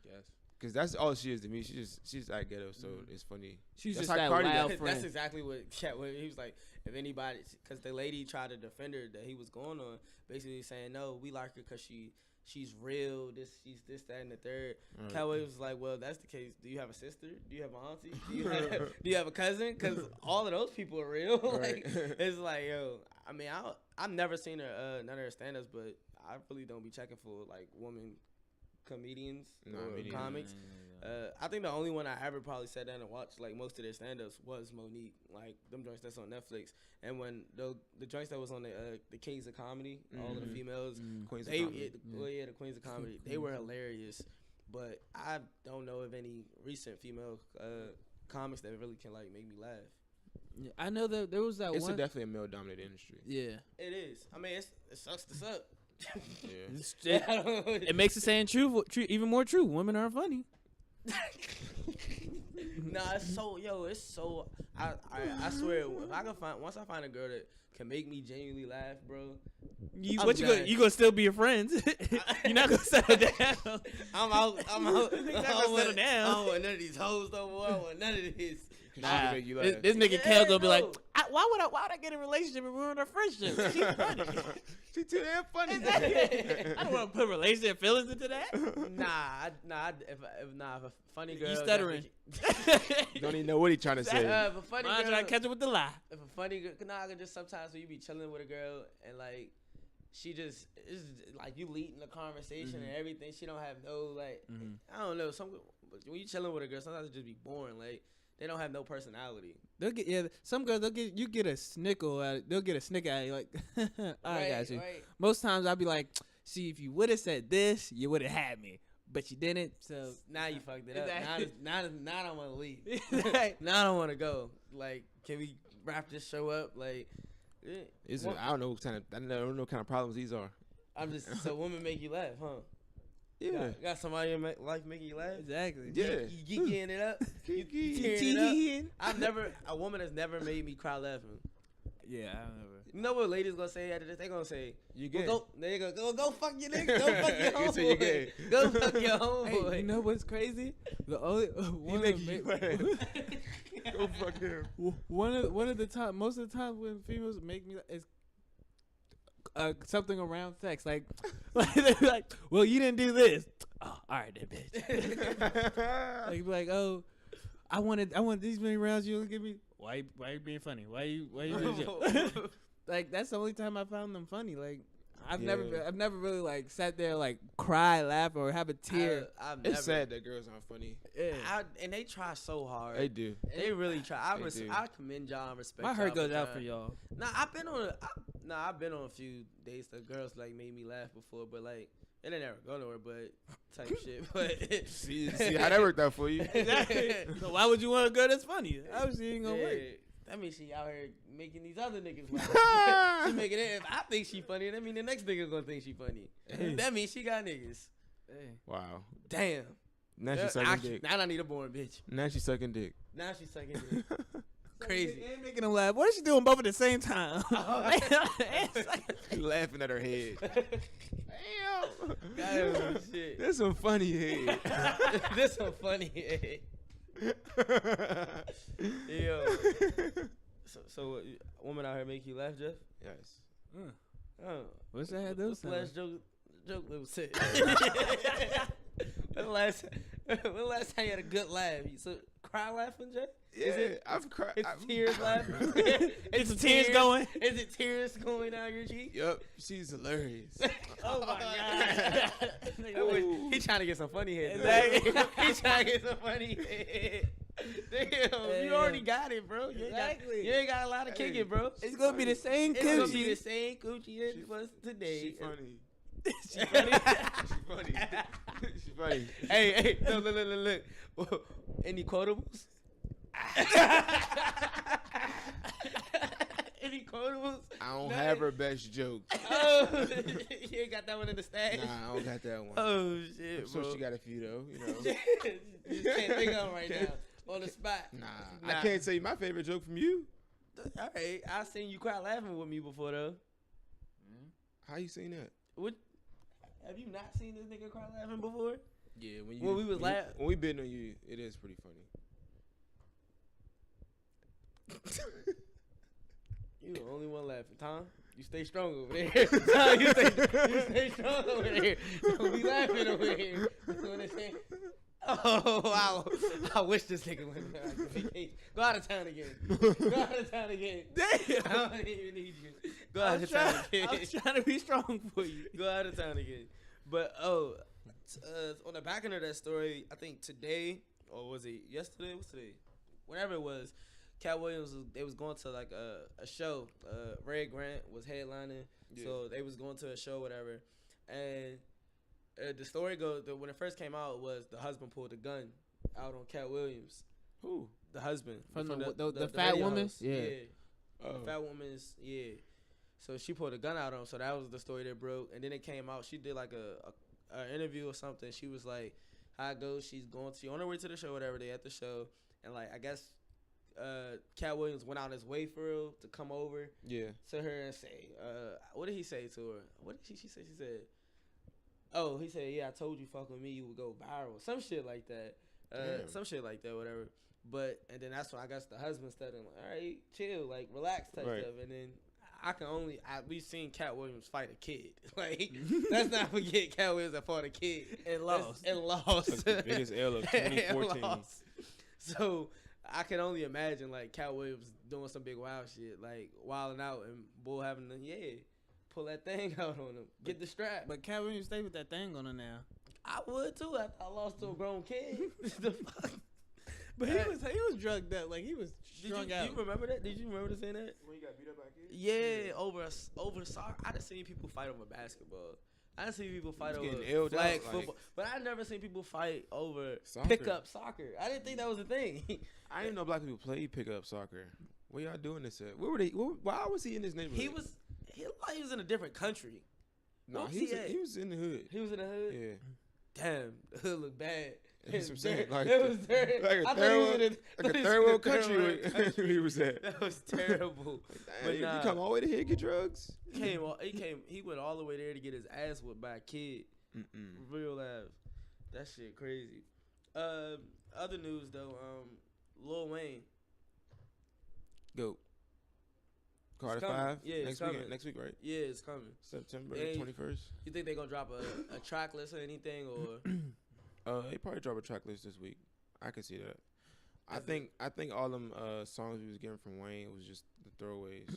Yes. Cause that's all she is to me. She's that ghetto, so it's funny. She's That's just how that Cardi wild does. friend. That's exactly what he was like. If anybody, because the lady tried to defend her that he was going on, basically saying no, we like her because she's real. She's this, that, and the third. Right. Cowboy was like, well, that's the case. Do you have a sister? Do you have an auntie? Do you have a cousin? Because all of those people are real. Like, it's like, yo, I mean, I've never seen her none of her stand-ups, but I really don't be checking for like woman comedians or me neither. comics. I think the only one I ever probably sat down and watched like most of their stand-ups was Monique, like them joints that's on Netflix. And when the joints that was on the Kings of Comedy, all of the females, Queens of they Comedy. the Queens of Comedy, they were hilarious. But I don't know of any recent female comics that really can like make me laugh. Yeah, I know that there was that It's one. definitely a male-dominated industry. Yeah. It is. I mean, it sucks to suck. Yeah. It makes it saying true, even more true. Women aren't funny. Nah, it's so. I swear, if I can once I find a girl that can make me genuinely laugh, bro. You I'm gonna done. gonna still be your friends? You're not gonna settle down. I'm out. I'm out. You're not I gonna don't want- settle down. I don't want none of these hoes no more. I don't want none of this. Nah, Make you laugh. this nigga Yeah, Kel gonna be like, no. why would I get in a relationship and ruin our friendship? She's funny. She too damn funny. I don't want to put relationship feelings into that. If a funny girl. You stuttering. Don't even know what he trying to say. If a funny I'm girl. trying to catch up with the lie. If a funny girl, I can just sometimes when you be chilling with a girl and like she just is like you leading the conversation and everything. She don't have no like I don't know. When you chilling with a girl, sometimes it just be boring. Like they don't have no personality. They'll get some girls. You get a snickle at it. They'll get a snicker at you like, I got you. Right. Most times I'll be like, see, if you would have said this, you would have had me, but you didn't. So Now you fucked it up. Exactly. Now I don't want to leave. Right. Now I don't want to go. Like, can we wrap this show up? Like, I don't know what kind of problems these are. I'm just so women make you laugh, huh? Yeah. Got somebody in life making you laugh? exactly. Yeah. You geeking it up? You tearing it up? A woman has never made me cry laughing. Yeah, I don't know. You know what ladies gonna say after this? They gonna say, You well, gay. go fuck your nigga, go fuck your You say you homeboy, gay. go fuck your homeboy. Hey, you know what's crazy? The only one make of you the Go fuck him. one of the time, most of the time when females make me is something around sex, like they're like, well, you didn't do this. Oh, all right, then, bitch. Like, be like, oh, I wanted these many rounds. You don't give me. Why you being funny? Why you being joke? Like that's the only time I found them funny. Like I've never really like sat there like cry, laugh, or have a tear. I've never. It's sad that girls aren't funny. Yeah. And they try so hard. They do. They really try. They do. I commend y'all and respect. My heart y'all goes out for trying. y'all. Nah, I've been on a few dates that girls like made me laugh before, but like it ain't never go nowhere, but type shit. But See how that worked out for you. Exactly. So why would you want a girl that's funny? Obviously, it ain't gonna yeah, work. that means she out here making these other niggas laugh. She making it. If I think she funny, that mean the next nigga gonna think she funny. That means she got niggas. Hey. Wow. Damn. Now she's sucking dick. Now I need a born bitch. Now she's sucking dick. Now she's sucking dick. Crazy. Ain't making them laugh. What is she doing both at the same time? Laughing at her head. Damn. God, shit. That's some funny head. This some funny head. Yo. So woman out here make you laugh, Jeff? Yes. Oh. What's that? What's the last joke that was said? When the last time you had a good laugh? You so cry laughing, Jeff? Yeah, I've cried. It's tears laughing. It's the tears going. Is it tears going down your cheek? Yup, she's hilarious. Oh my god. He trying to get some funny head. Exactly. He trying to get some funny head. Damn, you already got it, bro. Exactly. You ain't got a lot of kicking, bro. It's gonna be the same It's gonna be the coochie. same coochie it was today. She funny. She funny. She funny. She funny. Hey, look. Any quotables? Any quotables? I don't have her best joke. Oh, you ain't got that one in the stash? Nah, I don't got that one. Oh, shit, I'm sure bro. she got a few though, you know. You just can't think of them right now on the spot. Nah, I can't tell you my favorite joke from you. All right, I seen you cry laughing with me before, though. How you seen that? What? Have you not seen this nigga cry laughing before? Yeah, when we was laughing. when we been on you, it is pretty funny. You the only one laughing, Tom. You stay strong over there. Tom, you stay strong over there. Don't be laughing over here. You know what I'm saying? Oh, wow. I wish this nigga went back. Go out of town again. Go out of town again. Damn. I don't even need you. Go out of town again. I was trying to be strong for you. Go out of town again. But, on the back end of that story, I think today, or was it yesterday? What's today? Whenever it was, Cat Williams, they was going to like a show. Ray Grant was headlining, so they was going to a show, whatever. And the story goes that when it first came out was the husband pulled a gun out on Cat Williams. Who? The husband From the the fat radio woman? host. Yeah. The fat woman's So she pulled a gun out on him. So that was the story that broke. And then it came out. She did like a interview or something. She was like, "How it goes? She on her way to the show, whatever. They at the show, and like I guess." Cat Williams went out his way for real to come over to her and say, what did he say to her? What did she say? She said, oh, he said, yeah, I told you fuck with me, you would go viral. Some shit like that. Whatever. But, and then that's when I guess the husband started like, all right, chill, like relax type stuff. And then we've seen Cat Williams fight a kid. Like, let's not forget Cat Williams that fought a kid. And lost. That's the biggest L of 2014. So, I can only imagine like Cat Williams doing some big wild shit, like wilding out and Bull having to pull that thing out on him, get the strap. But Cat Williams stay with that thing on her now. I would too after I lost to a grown kid. The fuck? But he was drugged up, like he was strung out. Do you remember that? Did you remember saying that? When you got beat up by kids? Yeah, over soccer. I done seen people fight over basketball. I done seen people fight over flag football, but I never seen people fight over soccer. pickup soccer. I didn't think that was a thing. I didn't know black people played pickup soccer. Where y'all doing this at? Where were they? Why was he in this neighborhood? He looked like he was in a different country. No, he was in the hood. He was in the hood? Yeah. Damn, the hood looked bad. That's what I'm saying. Like, it was dirty. like a third world country where he was at. That was terrible. But you come all the way to here to get drugs? He went all the way there to get his ass whipped by a kid. Real life. That shit crazy. Other news though, Lil Wayne. Go. Carter 5? Yeah, next week, right? Yeah, it's coming. September 21st. You think they gonna drop a track list or anything, or? They probably drop a track list this week. I can see that. I think all them songs we was getting from Wayne was just the throwaways.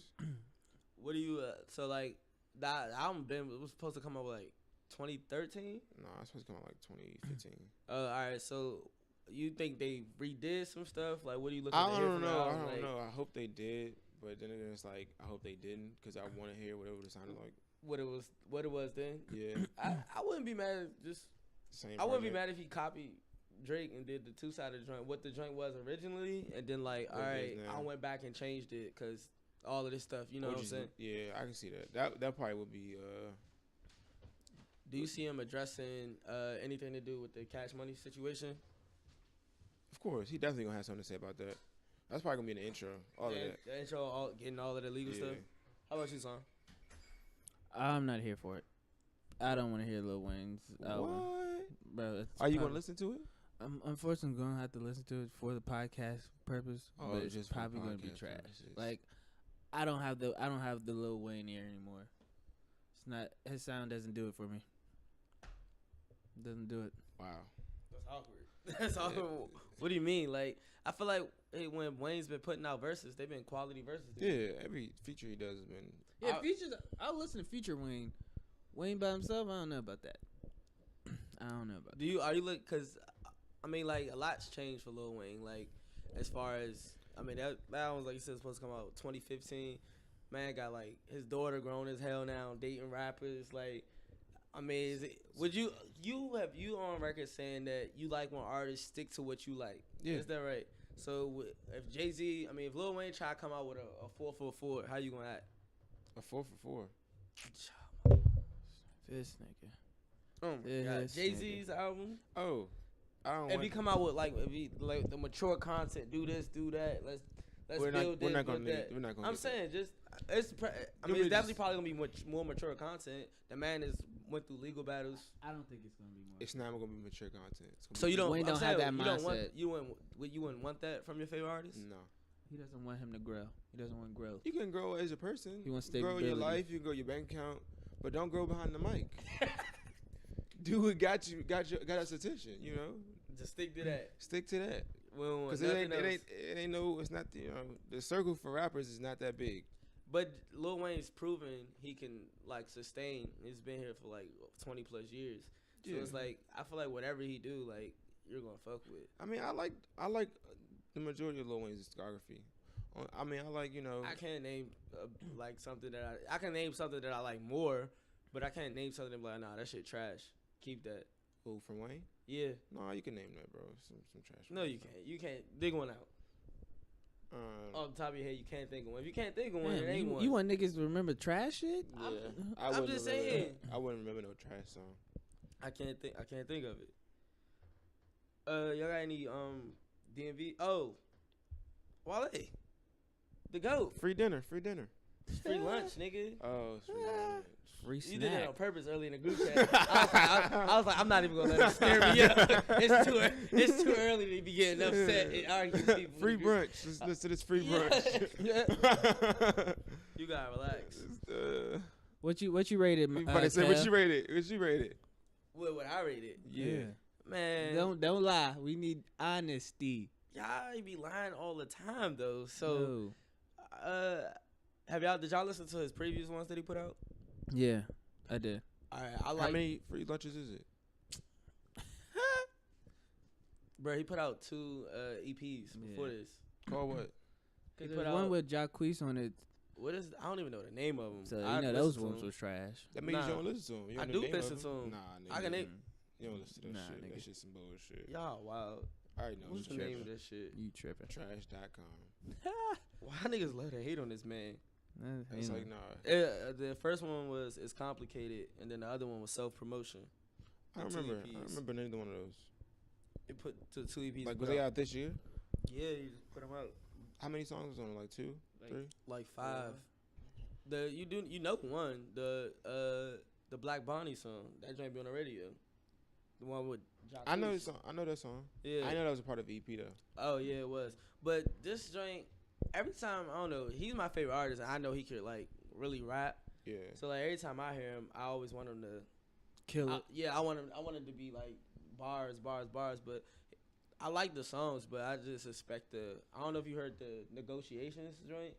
What do you so like that album was supposed to come out like 2013? No, it's supposed to come out like 2015. All right, so you think they redid some stuff? Like, what are you looking I to hear don't from know. the album? I don't know. I hope they did, but then again, it's like I hope they didn't because I want to hear whatever it sounded like. What it was then? Yeah. I wouldn't be mad if just. Same I wouldn't be project. mad if he copied Drake and did the two-sided joint, what the joint was originally, and then like, all What it right, is now. I went back and changed it because all of this stuff, you know what I'm saying? Yeah, I can see that. That probably would be. Do you see him addressing anything to do with the Cash Money situation? Of course, he definitely gonna have something to say about that. That's probably gonna be in the intro. All of that. The intro, getting all of the legal Yeah. stuff. How about you, son? I'm not here for it. I don't want to hear Lil Wayne's album. What? Bro, Are you gonna listen to it? I'm unfortunately gonna have to listen to it for the podcast purpose. Oh, but it's just for probably gonna be podcast trash. purposes. Like, I don't have the Lil Wayne ear anymore. It's not, his sound doesn't do it for me. Doesn't do it. Wow. That's awkward. That's awkward. What do you mean? Like, I feel like when Wayne's been putting out verses, they've been quality verses. Yeah, every feature he does has been. Yeah, features. I'll listen to feature Wayne. Wayne by himself, I don't know about that. I don't know about. Are you look? Cause I mean, like a lot's changed for Lil Wayne. Like as far as I mean, that was like you said supposed to come out 2015. Man got like his daughter grown as hell now, dating rappers. Like, I mean, would you on record saying that you like when artists stick to what you like? Yeah. Is that right? So if Jay-Z, I mean, if Lil Wayne try to come out with a 4 for 4, how you gonna act? A 4 for 4. This nigga. Oh my God. This Jay-Z's album. Oh, I don't. If he come out with like the mature content, do this, do that. Let's We're not- build we're this, not gonna build need- that. we're not gonna I'm get that. saying just I mean, You'll it's be definitely just- probably gonna be more mature content. The man is went through legal battles. I don't think it's gonna be more. It's not gonna be mature content. It's gonna So be you don't. Wayne I'm don't saying, have that you don't want, mindset. you wouldn't want that from your favorite artist. no. He doesn't want him to grow. He doesn't want growth. You can grow as a person. He wants You can grow your stability. life. You can grow your bank account, but don't grow behind the mic. Do what got us attention. You know, Just stick to that. stick to that. We don't want Because nothing else. it ain't no. It's not. You know, the circle for rappers is not that big. But Lil Wayne's proven he can like sustain. He's been here for like 20 plus years. So Yeah. it's like I feel like whatever he do, like you're gonna fuck with. I mean, I like the majority of Lil Wayne's discography. I mean, I like, you know. I can't name like something that I can name something that I like more, but I can't name something like nah, that shit trash. Keep that. Who from Wayne? Yeah. No, you can name that, bro. Some trash. No, you can't. You can't dig one out. Off the top of your head, you can't think of one. If you can't think of one, Damn, it ain't one. you want niggas to remember trash shit? Yeah, I'm wouldn't just remember saying. that. I wouldn't remember no trash song. I can't think of it. Y'all got any DMV? Oh, Wale, the GOAT. Free dinner. Free lunch, nigga. Oh, it's free dinner. Free You did that snack. on purpose early in the group chat. I was like, I'm not even gonna let it scare me up. It's too early to be getting upset and arguing with people. Free brunch. Let's listen to this free brunch. Yeah. You gotta relax. What you rated? Everybody say what Kev? you rated. What you rated? What I rated? Yeah. Man, Don't lie. We need honesty. y'all be lying all the time though. So, did y'all listen to his previous ones that he put out? Yeah, I did. All right, I How like. many free lunches is it? Bro, he put out 2 EPs before this. Call what? He There's put one out with Jacquees on it, what is? I don't even know the name of them. so you know those ones was trash. That means Nah. you don't listen to him. You I don't know do the name listen of to 'em. Nah, nigga. I can name. You don't listen to that Nah, shit. nigga. That shit's some bullshit. Y'all wild. I already know. What's it's the name of trash. this shit? You tripping? Trash.com. Why niggas love to hate on this man? It's like, nah. The first one was It's Complicated, and then the other one was Self Promotion. I don't remember. I don't remember neither one of those. He put the 2 EPs. Like, he was put they out. out this year? Yeah, he just put them out. How many songs was on it? Like 2? 3? Like 5. You know one, the Black Bonnie song that joint be on the radio. The one with I know Jacquees. the song. I know that song. Yeah. I know that was a part of EP though. Oh yeah, it was. But this joint, every time I don't know, he's my favorite artist. And I know he could like really rap. Yeah. So like every time I hear him, I always want him to Kill it. I want him to be like bars. But I like the songs, but I just expect I don't know if you heard the Negotiations joint.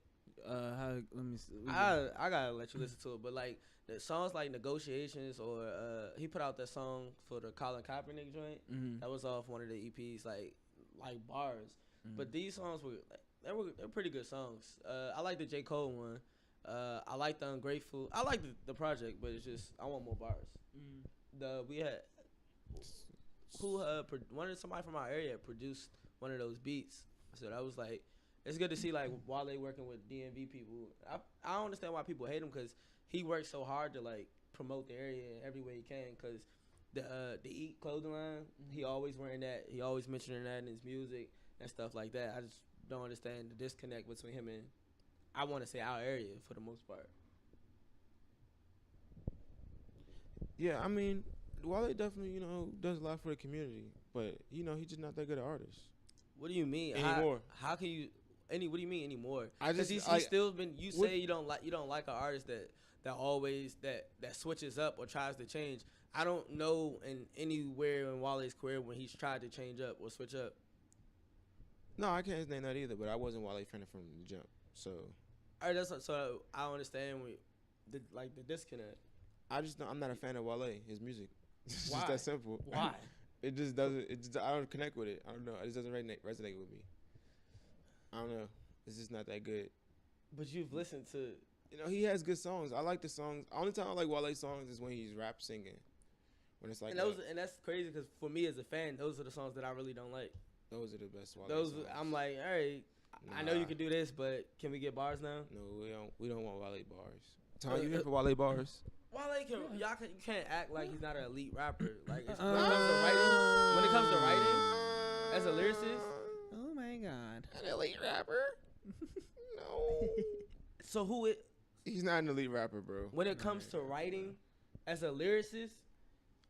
Let me see. I gotta let you listen to it, but like the songs like Negotiations or he put out that song for the Colin Kaepernick joint. Mhm. That was off one of the EPs, like bars. But these songs were they're pretty good songs. I like the J. Cole one. I like the Ungrateful. I like the project, but it's just I want more bars. We had somebody from our area produced one of those beats, so that was like it's good to see like Wale working with DMV people. I don't understand why people hate him because he works so hard to like promote the area in every way he can. Because the Eat clothing line, he always wearing that. He always mentioning that in his music and stuff like that. I just don't understand the disconnect between him and I want to say our area for the most part. Yeah, I mean, Wale definitely, you know, does a lot for the community, but you know, he's just not that good an artist What do you mean anymore. How can you? What do you mean anymore? I just he's like, still been. You say you don't like an artist that always that switches up or tries to change. I don't know anywhere in Wale's career when he's tried to change up or switch up. No, I can't name that either. But I wasn't Wale fan from the jump, so. All right, so I don't understand the disconnect. I'm not a fan of Wale. His music. It's Why? just that simple. Why? It just doesn't. I don't connect with it. I don't know. It just doesn't resonate with me. I don't know. It's just not that good. But you've listened to. You know, he has good songs. I like the songs. Only time I like Wale's songs is when he's rap singing. When it's like And that's crazy because for me as a fan, those are the songs that I really don't like. those are the best Wale Those songs. I'm like, all right, I know you can do this, but can we get bars now? No, we don't want Wale bars. Tom, you here for Wale bars? Wale you can't act like he's not an elite rapper. Like when it comes to writing, as a lyricist. Oh my god. An elite rapper? No. So He's not an elite rapper, bro. when it comes to writing, as a lyricist.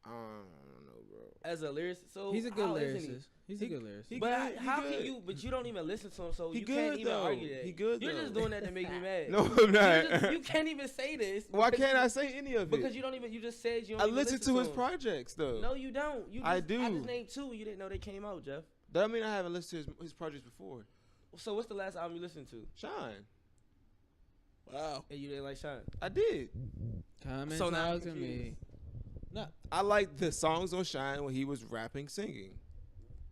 I don't know, bro. As a lyricist, so He's a good how isn't he? lyricist. He's a good lyricist. He But good, how he can good. you? But you don't even listen to him, so He you good, can't even though. argue that. He good, You're though. just doing that to make me mad. No, I'm not. You can't even say this. Why because can't you- I say any of it? Because you don't even. You just said you don't I even listen to his him. projects though. No, you don't. You just, I do. I just named 2. You didn't know they came out, Jeff. That mean I haven't listened to his projects before. So what's the last album you listened to? Shine. Wow. And you didn't like Shine. I did. Comments So now I'm out to me. confused. I liked the songs on Shine when he was rapping, singing.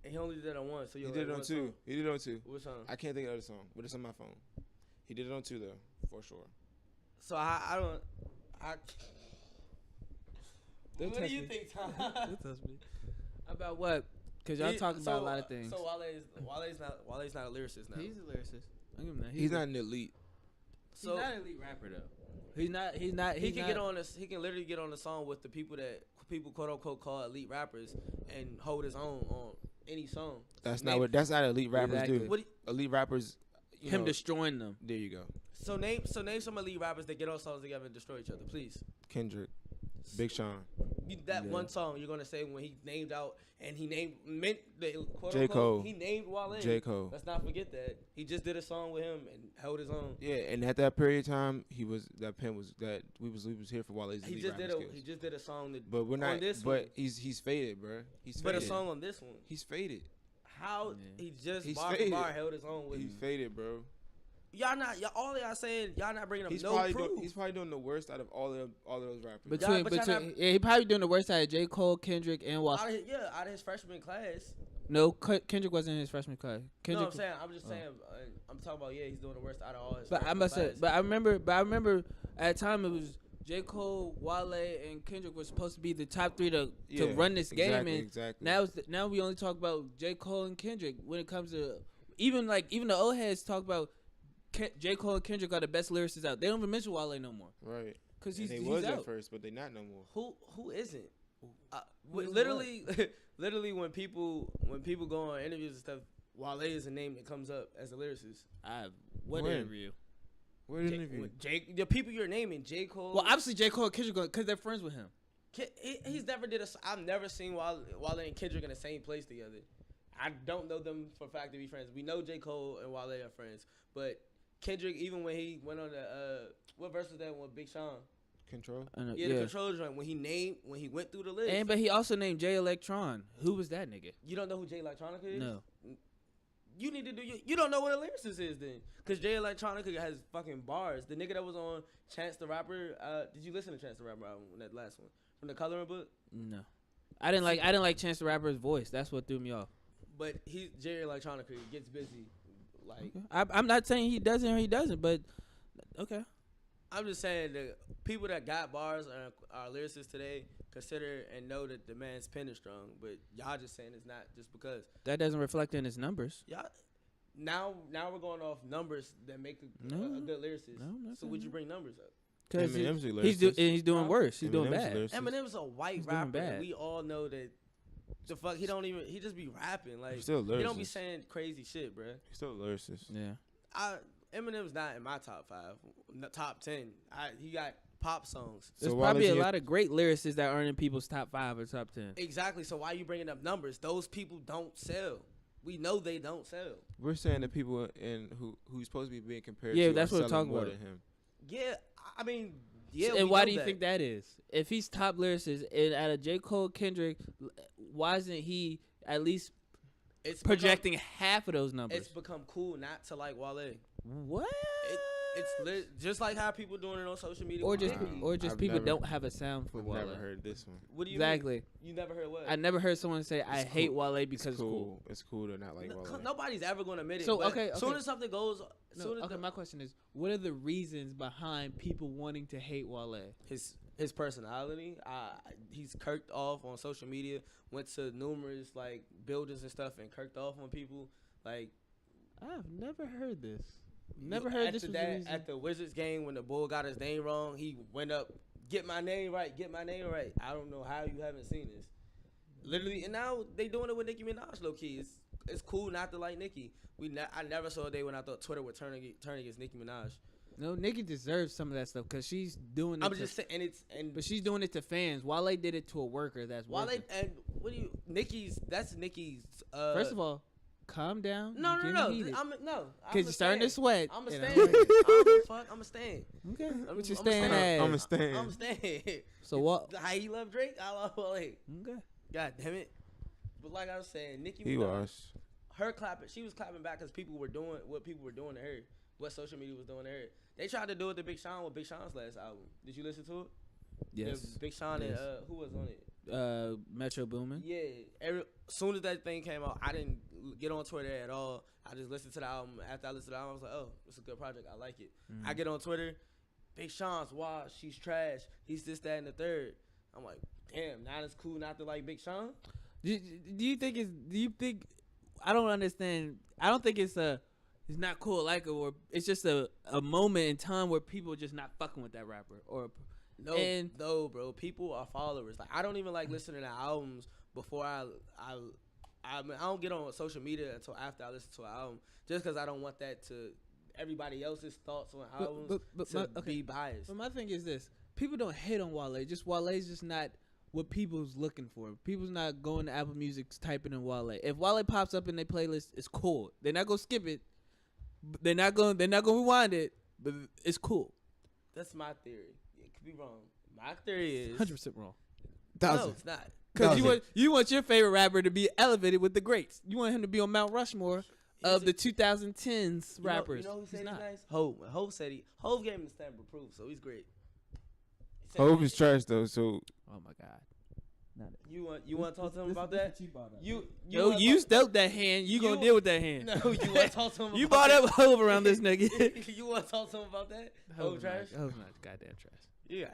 And he only did that on 1. So you He only did it like on one 2. song. He did it on 2. What song? I can't think of the other song, but it's on my phone. He did it on 2 though, for sure. So I don't. Don't What do touch you me. think, Tom? Don't touch me. About what? Because y'all talking about a lot of things. So Wale's not a lyricist now. He's a lyricist. I'll give him that. He's not an elite. So he's not an elite rapper though. He's not. He's not. he He's can not, get on this. He can literally get on the song with the people that people quote unquote call elite rappers and hold his own on any song. That's Name- not what. That's not elite rappers Exactly. do. What do Elite rappers. You him know, destroying them. there you go. so name some elite rappers that get on songs together and destroy each other, please. Kendrick, Big Sean, That Yeah. one song you're gonna say when he named out and he meant the quote J. unquote Cole. he named Wale. J. Cole. Let's not forget that he just did a song with him and held his own. Yeah, and at that period of time, that pen was that we was here for Wale's He elite just rapping did skills. he just did a song that. But we're not. on this but one. he's faded, bro. He's But faded. a song on this one. He's faded. How Yeah. he just He's bar for faded. bar held his own with He's faded, bro. all y'all saying y'all not bringing up He's no probably proof. he's probably doing the worst out of all of those rappers. Between, but y'all between, yeah, he probably doing the worst out of J. Cole, Kendrick, and Wale. out of his freshman class. No, Kendrick wasn't in his freshman class. Kendrick, No, I'm saying I'm just saying I'm talking about he's doing the worst out of all his. but I freshman must say, class. but I remember at the time it was J. Cole, Wale, and Kendrick were supposed to be the top 3 to Yeah, run this game, and exactly. now we only talk about J. Cole and Kendrick when it comes to even the old heads talk about J. Cole and Kendrick are the best lyricists out. They don't even mention Wale no more right. because And he's they was out. at first, but they not no more. who isn't? Who is Literally, when people go on interviews and stuff, Wale is a name that comes up as a lyricist. What When? interview? Where did interview? The people you're naming, J. Cole. Well, obviously J. Cole and Kendrick because they're friends with him. He's never did a. I've never seen Wale and Kendrick in the same place together. I don't know them for a fact to be friends. We know J. Cole and Wale are friends, but Kendrick, even when he went on the what verse was that one? Big Sean. Control. Yeah, the Controller joint. When he went through the list. But he also named Jay Electron. Who was that nigga? You don't know who Jay Electronica is? No. You need to do. You don't know what a lyricist is then, because Jay Electronica has fucking bars. The nigga that was on Chance the Rapper. Did you listen to Chance the Rapper album? That last one from the Coloring Book. No. I didn't like Chance the Rapper's voice. That's what threw me off. But Jay Electronica gets busy. Like I'm not saying he doesn't or he doesn't, but okay. I'm just saying that people that got bars are lyricists today consider and know that the man's pen is strong. But y'all just saying it's not just because That doesn't reflect in his numbers. y'all. Now we're going off numbers that make a good lyricist. No, I'm not So saying would you that. bring numbers up? Because Eminem's a he's lyricist. doing Huh? worse. He's doing Eminem's a bad. lyricist. Eminem's a white He's doing rapper. bad. And we all know that. The fuck, he just be rapping like He's still a he don't be lyricist. saying crazy shit, bruh. He's still a lyricist. Yeah. Eminem's not in my top 5, top 10. He got pop songs. There's So why probably does a he- lot of great lyricists that aren't in people's top 5 or top 10. Exactly. So why you bringing up numbers? Those people don't sell. We know they don't sell. We're saying that people who's supposed to be being compared Yeah, to that's are what I'm selling talking more about. than him. Yeah, I mean, yeah. And we why know do you that. think that is? If he's top lyricist and out of J. Cole, Kendrick, why isn't he at least It's projecting half of those numbers? It's become cool not to like Wale. What? It's just like how people doing it on social media. Or with just Nicki. I've people never- don't have a sound for I've Wale. never heard this one. What do you Exactly. mean? You never heard what? I never heard someone say I It's hate cool. Wale because it's cool. It's cool to not like Wale. Nobody's ever gonna admit it. So, but okay, Soon okay. as something goes, No, soon as okay, my question is, what are the reasons behind people wanting to hate Wale? his personality, he's kirked off on social media. Went to numerous like buildings and stuff and kirked off on people. Like I've never heard this. Never heard this was the reason. at the Wizards game when the bull got his name wrong. He went up, get my name right. I don't know how you haven't seen this. Literally, and now they doing it with Nicki Minaj. Low key, it's cool not to like Nicki. I never saw a day when I thought Twitter would turn against Nicki Minaj. No, Nicki deserves some of that stuff because she's doing it. I'm just saying, but she's doing it to fans. Wale did it to a worker. That's Wale working. and what do you? That's Nicki's. First of all, calm down. No. Because you're starting to sweat. I'm a and stand. I'm a stand. Okay. What you I'm staying at? I'm a stand. I'm a stand. So what? How he love Drake? I love Wale. Okay. God damn it. But like I was saying, Nicki He Minaj, was. her clapping. She was clapping back because people were doing what people were doing to her. What social media was doing to her. They tried to do it to Big Sean with Big Sean's last album. Did you listen to it? Yes. Yeah, Big Sean Yes. and who was on it? Metro Boomin. Yeah. As soon as that thing came out, I didn't get on Twitter at all. I just listened to the album. After I listened to the album, I was like, oh, it's a good project. I like it. I get on Twitter. Big Sean's washed. She's trash. He's this, that, and the third. I'm like, damn, now it's cool not to like Big Sean? Do you think I don't understand. I don't think it's not cool like it, or it's just a moment in time where people are just not fucking with that rapper or No, bro. People are followers. Like I don't even like listening to albums before I don't get on social media until after I listen to an album, just because I don't want that to everybody else's thoughts on albums to be biased. But my thing is this: people don't hate on Wale. Just Wale's just not what people's looking for. People's not going to Apple Music typing in Wale. If Wale pops up in their playlist, it's cool. They're not gonna skip it. They're not gonna rewind it. But it's cool. That's my theory. It could be wrong. My theory is 100% wrong. no, it's not. Because you want your favorite rapper to be elevated with the greats. You want him to be on Mount Rushmore of the 2010s rappers. You know who said he's he's not. nice? Hov said Hov gave him the stamp of approval, so he's great. Hope is trash though. So Oh my God. You want to talk to him about that? You dealt that hand. You gonna deal with that hand. No, you want to talk to him. You about brought up Hov around this nigga. You want to talk to him about that? Hov trash. Hov's not goddamn trash. Yeah.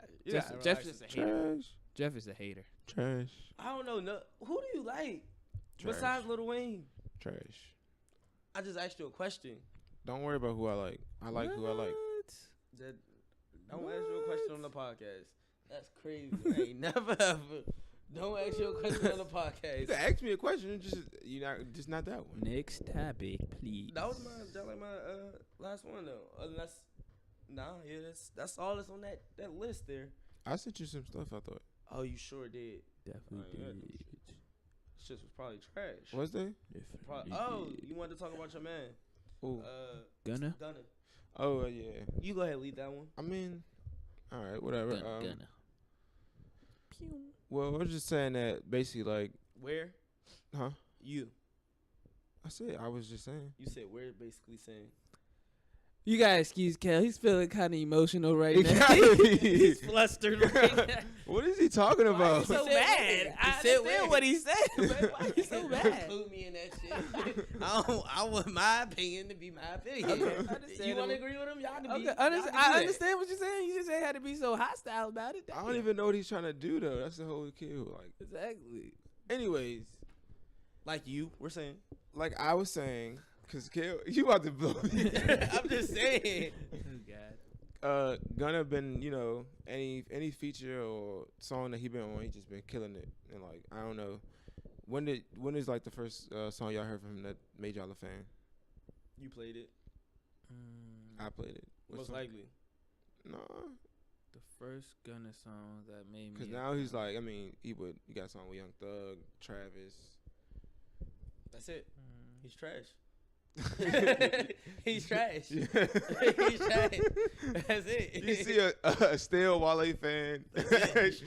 Jeff's just a hater. trash. Jeff is a hater. Trash. I don't know. No, who do you like Trash. besides Lil Wayne? Trash. I just asked you a question. Don't worry about who I like. I like who I like. Don't ask you a question on the podcast. That's crazy. I ain't never ever. Don't ask you a question on the You podcast. can ask me a question, just not that one. Next topic, please. That was my last one though. Unless that's all that's on that list there. I sent you some stuff. I thought. Oh, you sure did. Definitely did. Shit was probably trash. Was they? You wanted to talk about your man? Ooh. Gunna? Oh yeah. You go ahead, lead that one. I mean, all right, whatever. Gunna. Well, I was just saying that basically, like, Where? huh? You I was just saying. You said where? Basically saying. You gotta excuse Kel. He's feeling kind of emotional right now. Exactly. He's flustered right now. What is he talking about? He's so mad. I understand what he said, but why you so mad? Include me in that shit. I want my opinion to be my opinion. Okay, You want to agree with him? Y'all can be. Okay, I understand what you're saying. You just ain't had to be so hostile about it. I don't even know what he's trying to do though. That's the whole kill. Like, Exactly. anyways, Like we're saying. like I was saying, cause Kale, you about to blow me. I'm just saying. Oh God. Gunna been, any feature or song that he been on, he just been killing it. And like, I don't know, when is like the first song y'all heard from him that made y'all a fan? You played it. I played it. What Most song? likely. No, The first Gunna song that made me. cause now he's like, he got a song with Young Thug, Travis. That's it. He's trash. He's trash. Yeah. He's trash. That's it. You see a stale Wale fan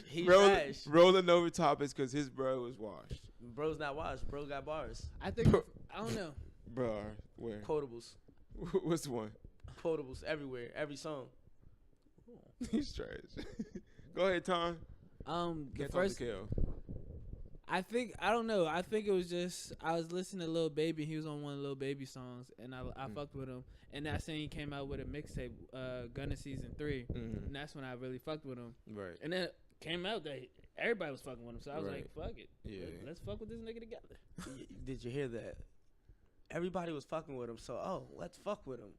He's trash. rolling over topics because his bro was washed. Bro's not washed. Bro got bars. I think I don't know. Bro, where? Quotables. What's the one? Quotables everywhere. Every song. He's trash. Go ahead, Tom. The Can't first. talk to Kale. I don't know. I think it was just I was listening to Lil Baby. He was on one of Lil Baby songs, and I fucked with him. And that scene came out with a mixtape, Gunna Season 3, and that's when I really fucked with him. Right. And then it came out that everybody was fucking with him, so I was Right. like, fuck it, Yeah. let's fuck with this nigga together. Did you hear that? Everybody was fucking with him, so let's fuck with him.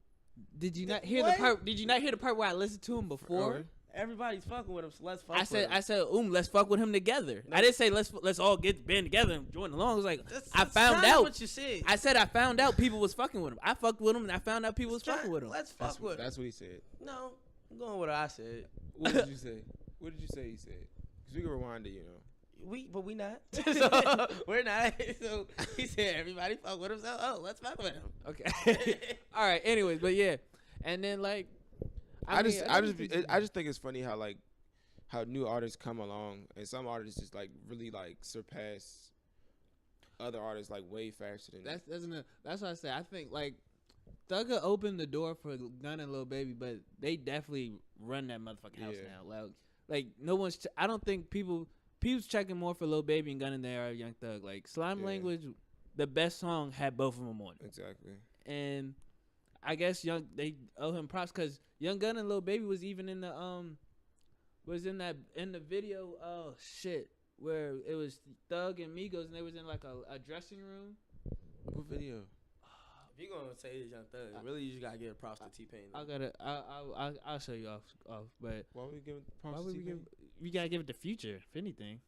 Did you not hear the What? part? Did you not hear the part where I listened to him before? Okay. everybody's fucking with him, so let's fuck I with said, him. let's fuck with him together. No. I didn't say let's all get band together and join along. It was like That's I found kinda out. what you said. I said I found out people was fucking with him. I fucked with him and I found out people was fucking with him. Let's fuck with him. That's what he said. No, I'm going with what I said. What did you say? What did you say he said? Because we can rewind it, you know. But we not. So we're not. So he said everybody fuck with him. So let's fuck with him. Okay. All right. Anyways, but yeah, and then like I just think it's funny how like how new artists come along and some artists just like really like surpass other artists like way faster than that's what I say. I think like Thugger opened the door for Gunna and Lil Baby, but they definitely run that motherfucking house now. Like no one's. I don't think people's checking more for Lil Baby and Gunna than they are Young Thug. Like Slime Language, the best song had both of them on it. Exactly. And I guess they owe him props because Young Gunna and Lil Baby was even in the in the video. Oh shit, where it was Thug and Migos and they was in like a dressing room. What video? If you're gonna say this Young Thug, really you just gotta give props to T-Pain. I'll show you off. But Why would we give why props would to we T-Pain? we gotta give it to Future if anything.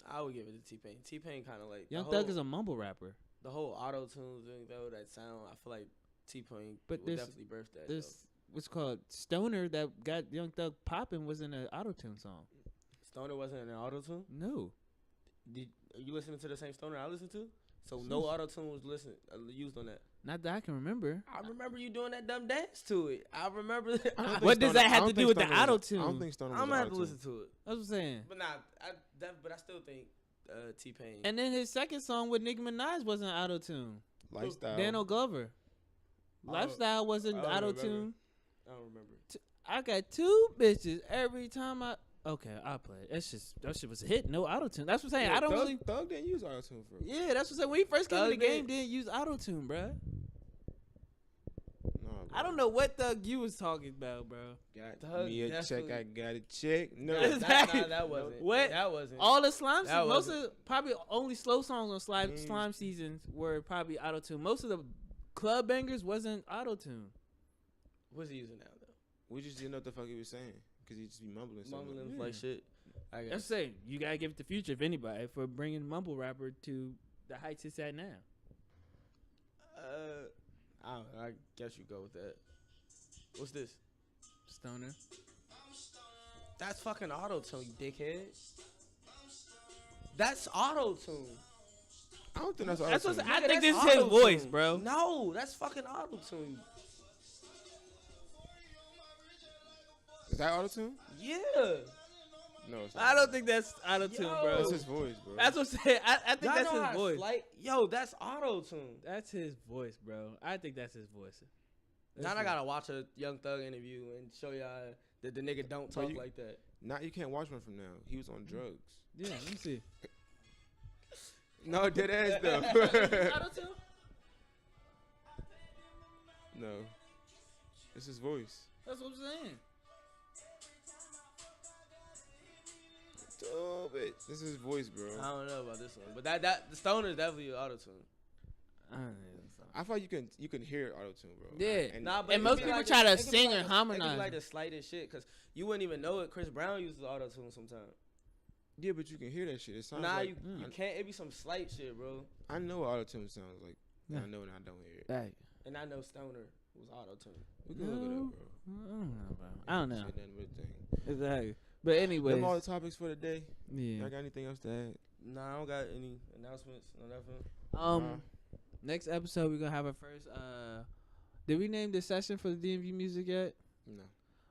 I would give it to T-Pain. T-Pain kind of like Young Thug is a mumble rapper. The whole auto tune thing though, that sound. I feel like T-Pain But would definitely birth that. This what's called Stoner that got Young Thug popping was in an auto-tune song. Stoner wasn't in an auto tune. No. Are you listening to the same Stoner I listened to? So no auto tune was used on that. Not that I can remember. I remember you doing that dumb dance to it. I remember. What does that have to do with the auto I tune? don't think Stoner was I'm gonna have to auto-tune. listen to it. That's what I'm saying. But but I still think T-Pain. And then his second song with Nicki Minaj wasn't auto tune. Lifestyle. Daniel Glover. Lifestyle wasn't I don't auto remember. tune. I don't remember. I got two bitches every time I. Okay, I'll play it. That shit was a hit. No auto tune. That's what I'm saying. Yeah, I don't Thug, really. Thug didn't use auto-tune for. Yeah, that's what I'm saying. When he first came in Thug the game, did. didn't use auto tune, bruh. No, I don't know what Thug you was talking about, bro. Got Thug me a check. definitely- I got a check. No. That wasn't. What? That wasn't. All the slime, That most wasn't. of probably only slow songs on slime Mm. slime seasons were probably auto tune. Most of the club bangers wasn't auto tune. What's he using now though? We just didn't know what the fuck he was saying because he just be mumbling. so much. Mumbling Yeah. like shit. I That's guess. saying you gotta give it to Future if anybody for bringing mumble rapper to the heights it's at now. I guess you go with that. What's this? Stoner. That's fucking auto tune, you dickhead. That's auto tune. I don't think that's That's auto-tune. what I think this is his voice, bro. No, that's fucking auto tune. Is that auto-tune? Yeah. No, it's not. I don't think that's auto tune, Yo. bro. That's his voice, bro. That's what I'm saying. I think Y'all that's know his how voice. Yo, that's auto tune. That's his voice, bro. I think that's his voice. Now I gotta watch a Young Thug interview and show y'all that the nigga don't Bro, talk you- like that. Now you can't watch one from now. He was on drugs. Yeah, let me see. No, dead ass though. Auto tune? No, it's his voice. That's what I'm saying. Oh, bitch. This is his voice, bro. I don't know about this one, but that the Stoner is definitely auto tune. I thought you can hear auto tune, bro. Yeah. And Nah, And it most could be people like try the- to it could be sing like and the- harmonize. It could be like the slightest shit, cause you wouldn't even know it. Chris Brown uses auto tune sometimes. yeah, but you can hear that shit. It sounds Nah, like you can't. It be some slight shit, bro. I know what auto tune sounds like. Yeah. I know when I don't hear it. Hey. And I know Stoner was auto tune. We can look it up, bro. I don't know, bro. I don't know. Shit, nothing but a thing. Exactly. But anyways, Them all the topics for the day. yeah. Y'all got anything else to add? Nah, I don't got any announcements. No nothing. Next episode we're gonna have our first. Did we name the session for the DMV music yet? No.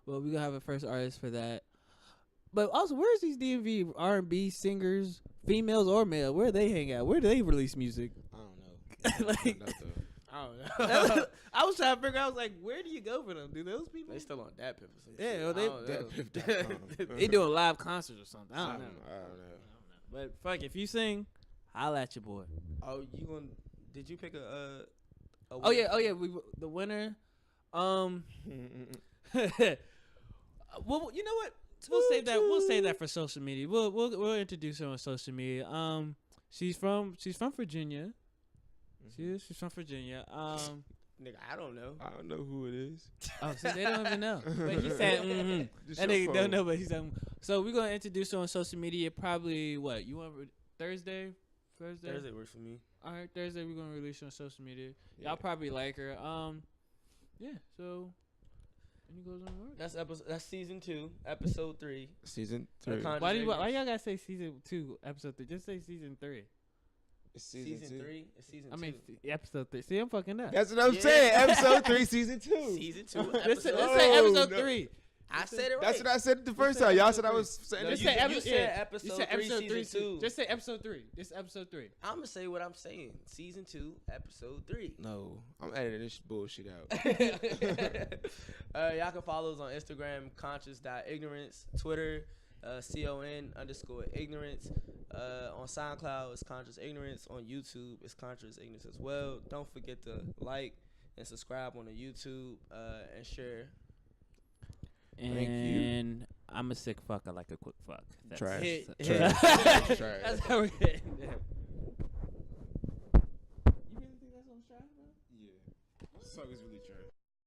Well, we're gonna have a first artist for that. But also, where's these DMV R&B singers, females or male? Where they hang out? Where do they release music? I don't know. Like- Find out, though. I don't know. I was trying to figure out. I was like, where do you go for them? Do those people? They still on that pip or some Yeah, shit. well, I they- don't know. Datpiff.com. They doing live concerts or something. I don't know. I don't know. But fuck, if you sing, holla at your boy. Oh, you gonna? Did you pick a Oh yeah. We the winner. Well, you know what? We'll save that. We'll save that for social media. We'll introduce her on social media. She's from Virginia. She's from Virginia. Nigga, I don't know. I don't know who it is. Oh, so they don't even know. But he said, mm-hmm. Just That your nigga phone. don't know, but he's like, so we're going to introduce her on social media probably, what, you want Thursday? Thursday works for me. All right, Thursday we're going to release her on social media. Yeah. Y'all probably like her. Yeah, so, any goes on work. That's season 2, episode 3. Season 3. Why y'all got to say season 2, episode 3? Just say season 3. It's Season two. 3? It's season 2. I mean, episode 3. See, I'm fucking up. That's what I'm Yeah. saying. Episode 3, season 2. Season 2, Let's episode say episode no. 3. I said it right. That's what I said the first say time. Y'all episode said I three. was saying No, that. you said episode You said 3, episode 3. season 2. Just say episode 3. This is episode 3. I'm going to say what I'm saying. Season 2, episode 3. No, I'm editing this bullshit out. Y'all can follow us on Instagram, conscious.ignorance, Twitter, CON_ignorance. On SoundCloud, it's Conscious Ignorance. On YouTube, it's Conscious Ignorance as well. Don't forget to like and subscribe on the YouTube and share. Thank you. And I'm a sick fuck. I like a quick fuck. That's Trash. it. Trash. Trash. That's how we're getting there. You really think that's on trash, bro? Yeah. This song is really trash.